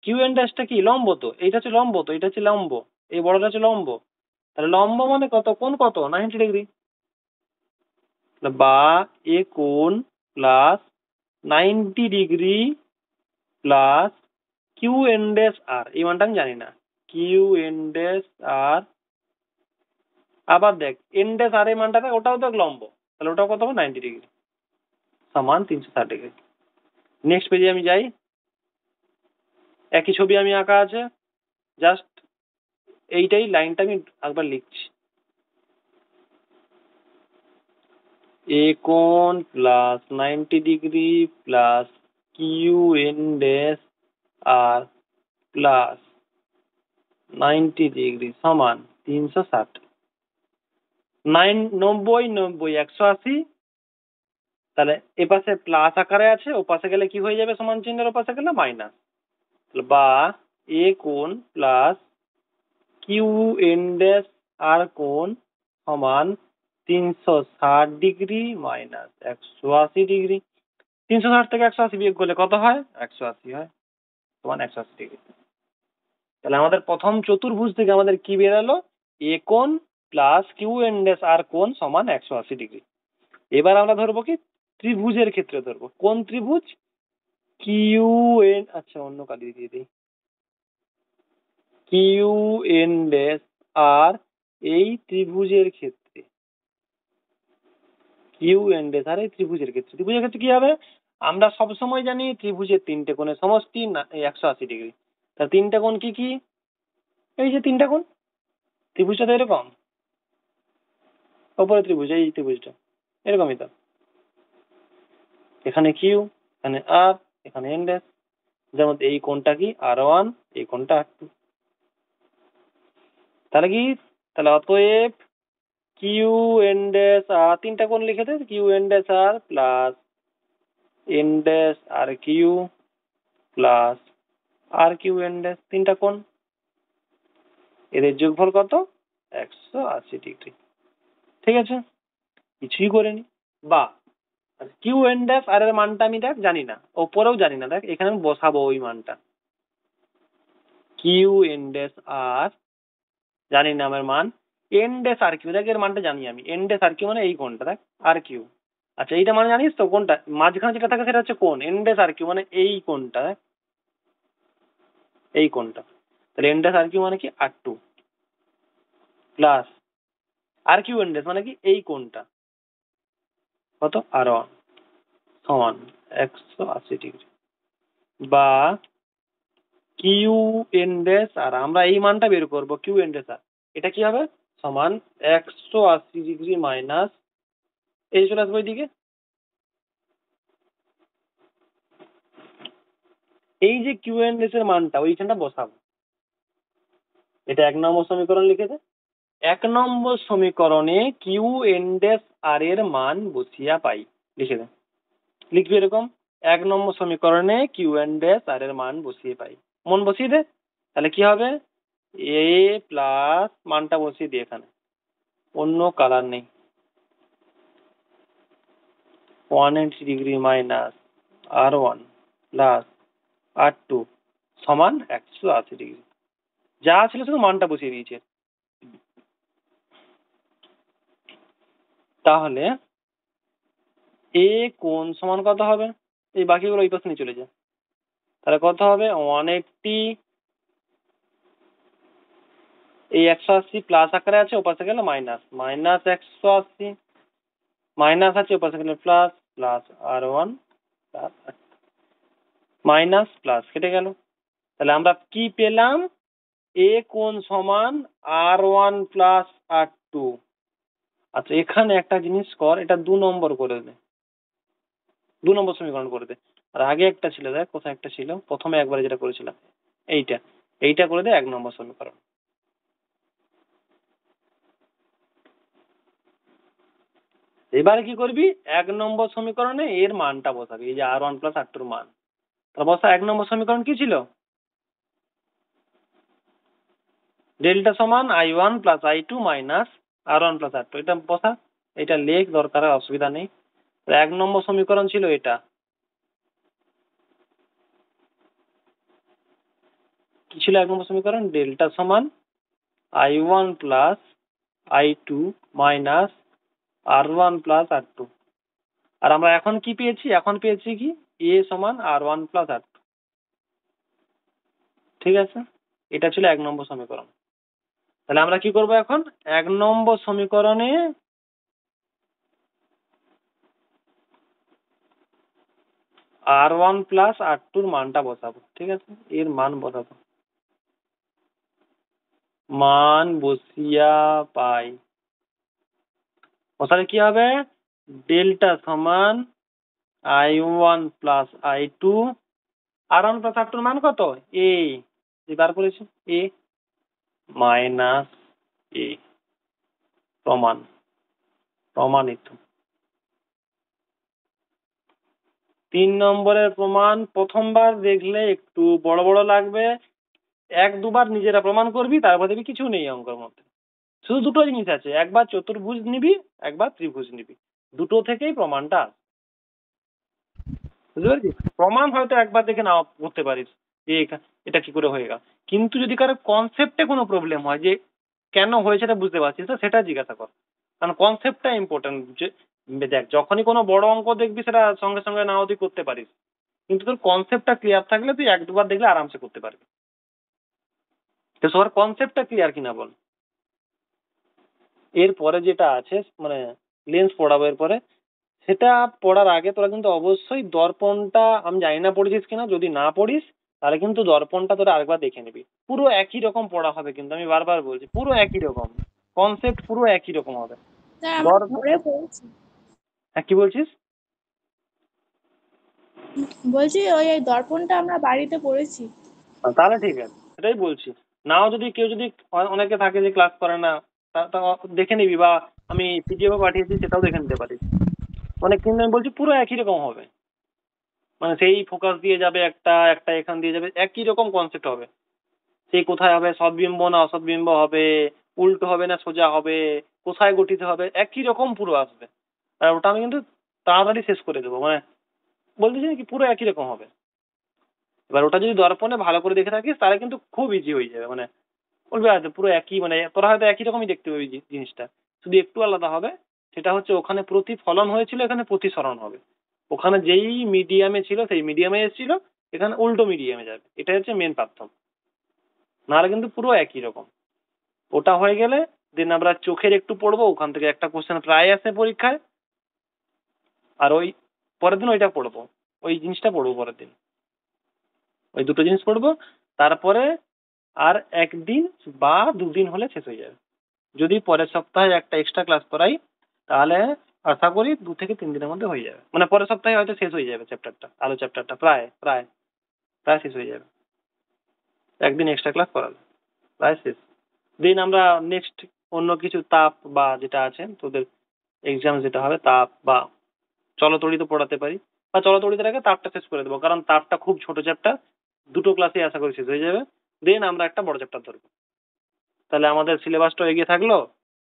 কিউ এন ড্যাশটা কি? লম্ব। তো এইটা হচ্ছে লম্ব, তো এটা হচ্ছে লম্ব, এই বড়টা হচ্ছে লম্ব। তাহলে লম্ব মানে কত? কোণ কত? 90 ডিগ্রি। বা এ কোণ plus 90 degree plus Q N dash R, এই মানটা আমি জানি না, কিউ এন ড্যাশ আর। আবার দেখ এন ড্যাশ আর এই মানটা দেখ, ওটাও দেখ লম্ব, তাহলে ওটাও কত হবে? 90 ডিগ্রি সমান 360 ডিগ্রি। নেক্সট পেজে আমি যাই। একই ছবি আমি আঁকা আছে, জাস্ট এইটাই লাইনটা আমি একবার লিখছি। এ কোণ plus 90 degree plus Q N dash R plus 90 degree সমান 360। 90 90 180। তাহলে এ পাশে প্লাস আকারে আছে, ও পাশে গেলে কি হয়ে যাবে? সমান চিহ্নের ও পাশে গেলে মাইনাস। বা এ কোণ প্লাস কিউ এন ড্যাশ আর কোণ সমান 360 ডিগ্রি মাইনাস 180 ডিগ্রি। 360 থেকে 180 বিয়োগ করলে কত হয়? 180 হয়, সমান 180 ডিগ্রি। তাহলে আমাদের প্রথম চতুর্ভুজ থেকে আমাদের কি বেরালো, এ কোণ প্লাস কিউ এন ড্যাশ আর কোণ সমান 180°। এবার আমরা ধরবো কি ত্রিভুজের ক্ষেত্রে ধরবো, কোন ত্রিভুজ, কিউ এন, আচ্ছা অন্য কালি দিয়ে দিই, কিউ এন ড্যাশ আর এই ত্রিভুজের ক্ষেত্রে, কিউ এন ড্যাশ আর এই ত্রিভুজের ক্ষেত্রে কি হবে, আমরা সব সময় জানি ত্রিভুজের তিনটে কোণের সমষ্টি 180°। তার তিনটা কোণ কি কি, এই যে তিনটা কোণ, ত্রিভুজটা তো এরকম, ওপরে ত্রিভুজ, এই ত্রিভুজটা এরকমই তো, এখানে কিউ, এখানে আর, এখানে এন ড্যাশ, যেমন এই কোণটা কি R1, এই কোণটা R2। তাহলে কি, তাহলে অতএব কিউ এন ড্যাশ আর, তিনটা কোণ লিখে দে, Q N dash R plus N dash আর কিউ প্লাস আর কিউ এন ড্যাশ, তিনটা কোণ, এদের যোগফল কত, 180°। ঠিক আছে, কিছুই করিনি। বা কিউ এন ড্যাশ আর এর মানটা আমি দেখ জানি না, ওপরেও জানি না, দেখ এখানে আমি বসাবো ওই মানটা, কিউ এন ড্যাশ আর জানি না আমার মান, এন ড্যাশ আর কিউ, দেখ এর মানটা জানি আমি, এন ড্যাশ আর কিউ মানে এই কোণটা, দেখ আর কিউ, আচ্ছা এইটা মানে জানিস তো কোনটা, মাঝখানে যেটা থাকে সেটা হচ্ছে কোণ, এন ড্যাশ আর কিউ মানে এই কোণটা, দেখ এই কোণটা, তাহলে এন ড্যাশ আর কিউ মানে কি R2 প্লাস আর কিউ এন ড্যাশ মানে কি এই কোণটা, কত R1 সমান 180°। বা কিউ এন ড্যাশ আর, আমরা এই মানটা বের করবো কিউ এন ড্যাশ আর, এটা কি হবে সমান 180° মাইনাস, এই চলে আসবে ওইদিকে, এই যে কিউ এন ড্যাশ এর মানটা ওইখানটা বসাবো, এটা 1 নম্বর সমীকরণ লিখে দে। 1 নম্বর সমীকরণে কিউ এন ড্যাশ আর এর মান বসিয়া পাই, লিখে দে, লিখবি এরকম, 1 নম্বর সমীকরণে কিউ এন ড্যাশ আর এর মান বসিয়ে পাই, মন বসিয়ে দে, তাহলে কি হবে, এ প্লাস মানটা বসিয়ে দিই এখানে, অন্য কালার নেই, 180° মাইনাস R1 প্লাস R2 সমান 180°। যা ছিল শুধু মানটা বসিয়ে দিয়েছে। তাহলে এ কোণ সমান কত হবে, এই বাকিগুলো এই পাশে নিয়ে চলে যায়, তাহলে কত হবে 180, এই 180 প্লাস আকারে আছে, ওপাশে গেলে মাইনাস, মাইনাস 180, মাইনাস আছে ওপাশে গেলে plus, plus R1 plus minus plus কেটে গেল, তাহলে আমরা কি পেলাম, এ কোণ সমান R1 প্লাস R2। আচ্ছা এখানে একটা জিনিস কর, এটা 2 নম্বর করে দে, 2 নম্বর সমীকরণ করে দে, আর আগে একটা ছিল, দেখ কোথায় একটা ছিল, প্রথমে একবারে যেটা করেছিলাম, এইটা, এইটা করে দে 1 নম্বর সমীকরণ। এবারে কি করবি, 1 নম্বর সমীকরণে এর মানটা বসাবি, এই যে R1 প্লাস R2 এর মান, তাহলে বসা 1 নম্বর সমীকরণ কি ছিল, ডেল্টা সমান I1 plus I2 minus R1 plus R2, এটা বসা, এটা লেখ, দরকার অসুবিধা নেই। 1 নম্বর সমীকরণ ছিল এটা, কি ছিল 1 নম্বর সমীকরণ, ডেল্টা সমান I1 plus I2 minus R1 plus R2, আর আমরা এখন কি পেয়েছি, এখন পেয়েছি কি এ সমান R1 প্লাস R2। ঠিক আছে, এটা ছিল 1 নম্বর সমীকরণ। তাহলে আমরা কি করব এখন, 1 নম্বর সমীকরণে R1 প্লাস R2 এর মানটা বসাবো, ঠিক আছে, এর মান বসাবো, মান বসিয়া পাই, বসালে কি হবে, ডেল্টা সমান I1 plus I2, R1 plus R2 এর মান কত, এ, বার করেছি এ মাইনাস এ, প্রমাণ, প্রমাণিত। 3 নম্বরের প্রমাণ প্রথমবার দেখলে একটু বড় বড় লাগবে, 1-2বার নিজেরা প্রমাণ করবি, তারপর দেখবি কিছু নেই অঙ্কের মধ্যে, শুধু দুটো জিনিস আছে, একবার চতুর্ভুজ নিবি, একবার ত্রিভুজ নিবি, দুটো থেকেই প্রমাণটা আসবে, বুঝতে পারছিস, প্রমাণ হয়তো একবার দেখে নাও করতে পারিস, যে এটা কি করে হয়ে গেল। কিন্তু যদি কারো কনসেপ্টে কোনো প্রবলেম হয় যে কেন হয়েছে এটা বুঝতে পারছিস তো সেটা জিজ্ঞাসা কর, কারণ কনসেপ্টটা ইম্পর্টেন্ট। যে দেখ, যখনই কোনো বড় অঙ্ক দেখবি সেটা সঙ্গে সঙ্গে নাও তুই করতে পারিস, কিন্তু তোর কনসেপ্টটা ক্লিয়ার থাকলে তুই এক দুবার দেখলে আরামসে করতে পারবি। তো সবার কনসেপ্টটা ক্লিয়ার কিনা বল। এরপরে যেটা আছে মানে লেন্স পড়াবো এরপরে, সেটা পড়ার আগে তোরা কিন্তু অবশ্যই দর্পণটা, আমি জানি না পড়েছিস কিনা, যদি না পড়িস তাহলে কিন্তু দর্পণটা তোরা আরেকবার দেখে নিবি। পুরো একই রকম পড়া হবে, কিন্তু আমি বারবার বলছি পুরো একই রকম কনসেপ্ট, পুরো একই রকম হবে। স্যার আমরা ঘরে পড়েছি। হ্যাঁ, কি বলছিস? বলছি ওই এই দর্পণটা আমরা বাড়িতে পড়েছি। তাহলে ঠিক আছে, সেটাই বলছি। নাও যদি কেউ যদি অনেকে থাকে যে ক্লাস করে না, তা দেখে নিবি, বা আমি পিডিএফ পাঠিয়েছি সেটাও দেখে নিতে পারিস। মানে কিন্তু আমি বলছি পুরো একই রকম হবে, মানে সেই ফোকাস দিয়ে যাবে একটা একটা এখান দিয়ে যাবে, একই রকম কনসেপ্ট হবে। সেই কোথায় হবে সদ্বিম্ব না অসদ্বিম্ব হবে, উল্টো হবে না সোজা হবে, কোথায় গঠিত হবে, একই রকম পুরো আসবে। আর ওটা আমি কিন্তু তাড়াতাড়ি শেষ করে দেবো, মানে বলতেছি কি পুরো একই রকম হবে। এবার ওটা যদি দর্পণে ভালো করে দেখে থাকিস তাহলে কিন্তু খুব ইজি হয়ে যাবে, মানে বলবে আচ্ছা পুরো একই, মানে তোরা হয়তো একই রকমই দেখতে পাবি জিনিসটা, শুধু একটু আলাদা হবে। সেটা হচ্ছে ওখানে প্রতিফলন হয়েছিল, এখানে প্রতিসরণ হবে। ওখানে যেই মিডিয়ামে ছিল সেই মিডিয়ামে এসেছিল, এখানে উল্টো মিডিয়ামে যাবে, এটা হচ্ছে মেন পার্থক্য। নাহলে কিন্তু পুরো একই রকম। ওটা হয়ে গেলে দেন আমরা চোখের একটু পড়বো, ওখান থেকে একটা কোশ্চেন প্রায় আসে পরীক্ষায়। আর ওই পরের দিন ওইটা পড়বো, ওই জিনিসটা পড়বো পরের দিন, ওই দুটো জিনিস পড়বো। তারপরে আর একদিন বা দুদিন হলে শেষ হয়ে যাবে। যদি পরের সপ্তাহে একটা এক্সট্রা ক্লাস করাই তাহলে আশা করি 2 থেকে 3 দিনের মধ্যে হয়ে যাবে, মানে পরের সপ্তাহে হয়তো শেষ হয়ে যাবে চ্যাপ্টারটা, আলো চ্যাপ্টারটা প্রায় প্রায় প্রায় শেষ হয়ে যাবে, একদিন এক্সট্রা ক্লাস করালে প্রায় শেষ। দেন আমরা নেক্সট অন্য কিছু তাপ বা যেটা আছে তোদের এক্সাম যেটা হবে তাপ বা চলতড়িৎ পড়াতে পারি, বা চলতড়িতের আগে তাপটা শেষ করে দেবো, কারণ তাপটা খুব ছোট চ্যাপ্টার, দুটো ক্লাসে আশা করি শেষ হয়ে যাবে। দেন আমরা একটা বড় চ্যাপ্টার ধরবো, তাহলে আমাদের সিলেবাসটা এগিয়ে থাকলো।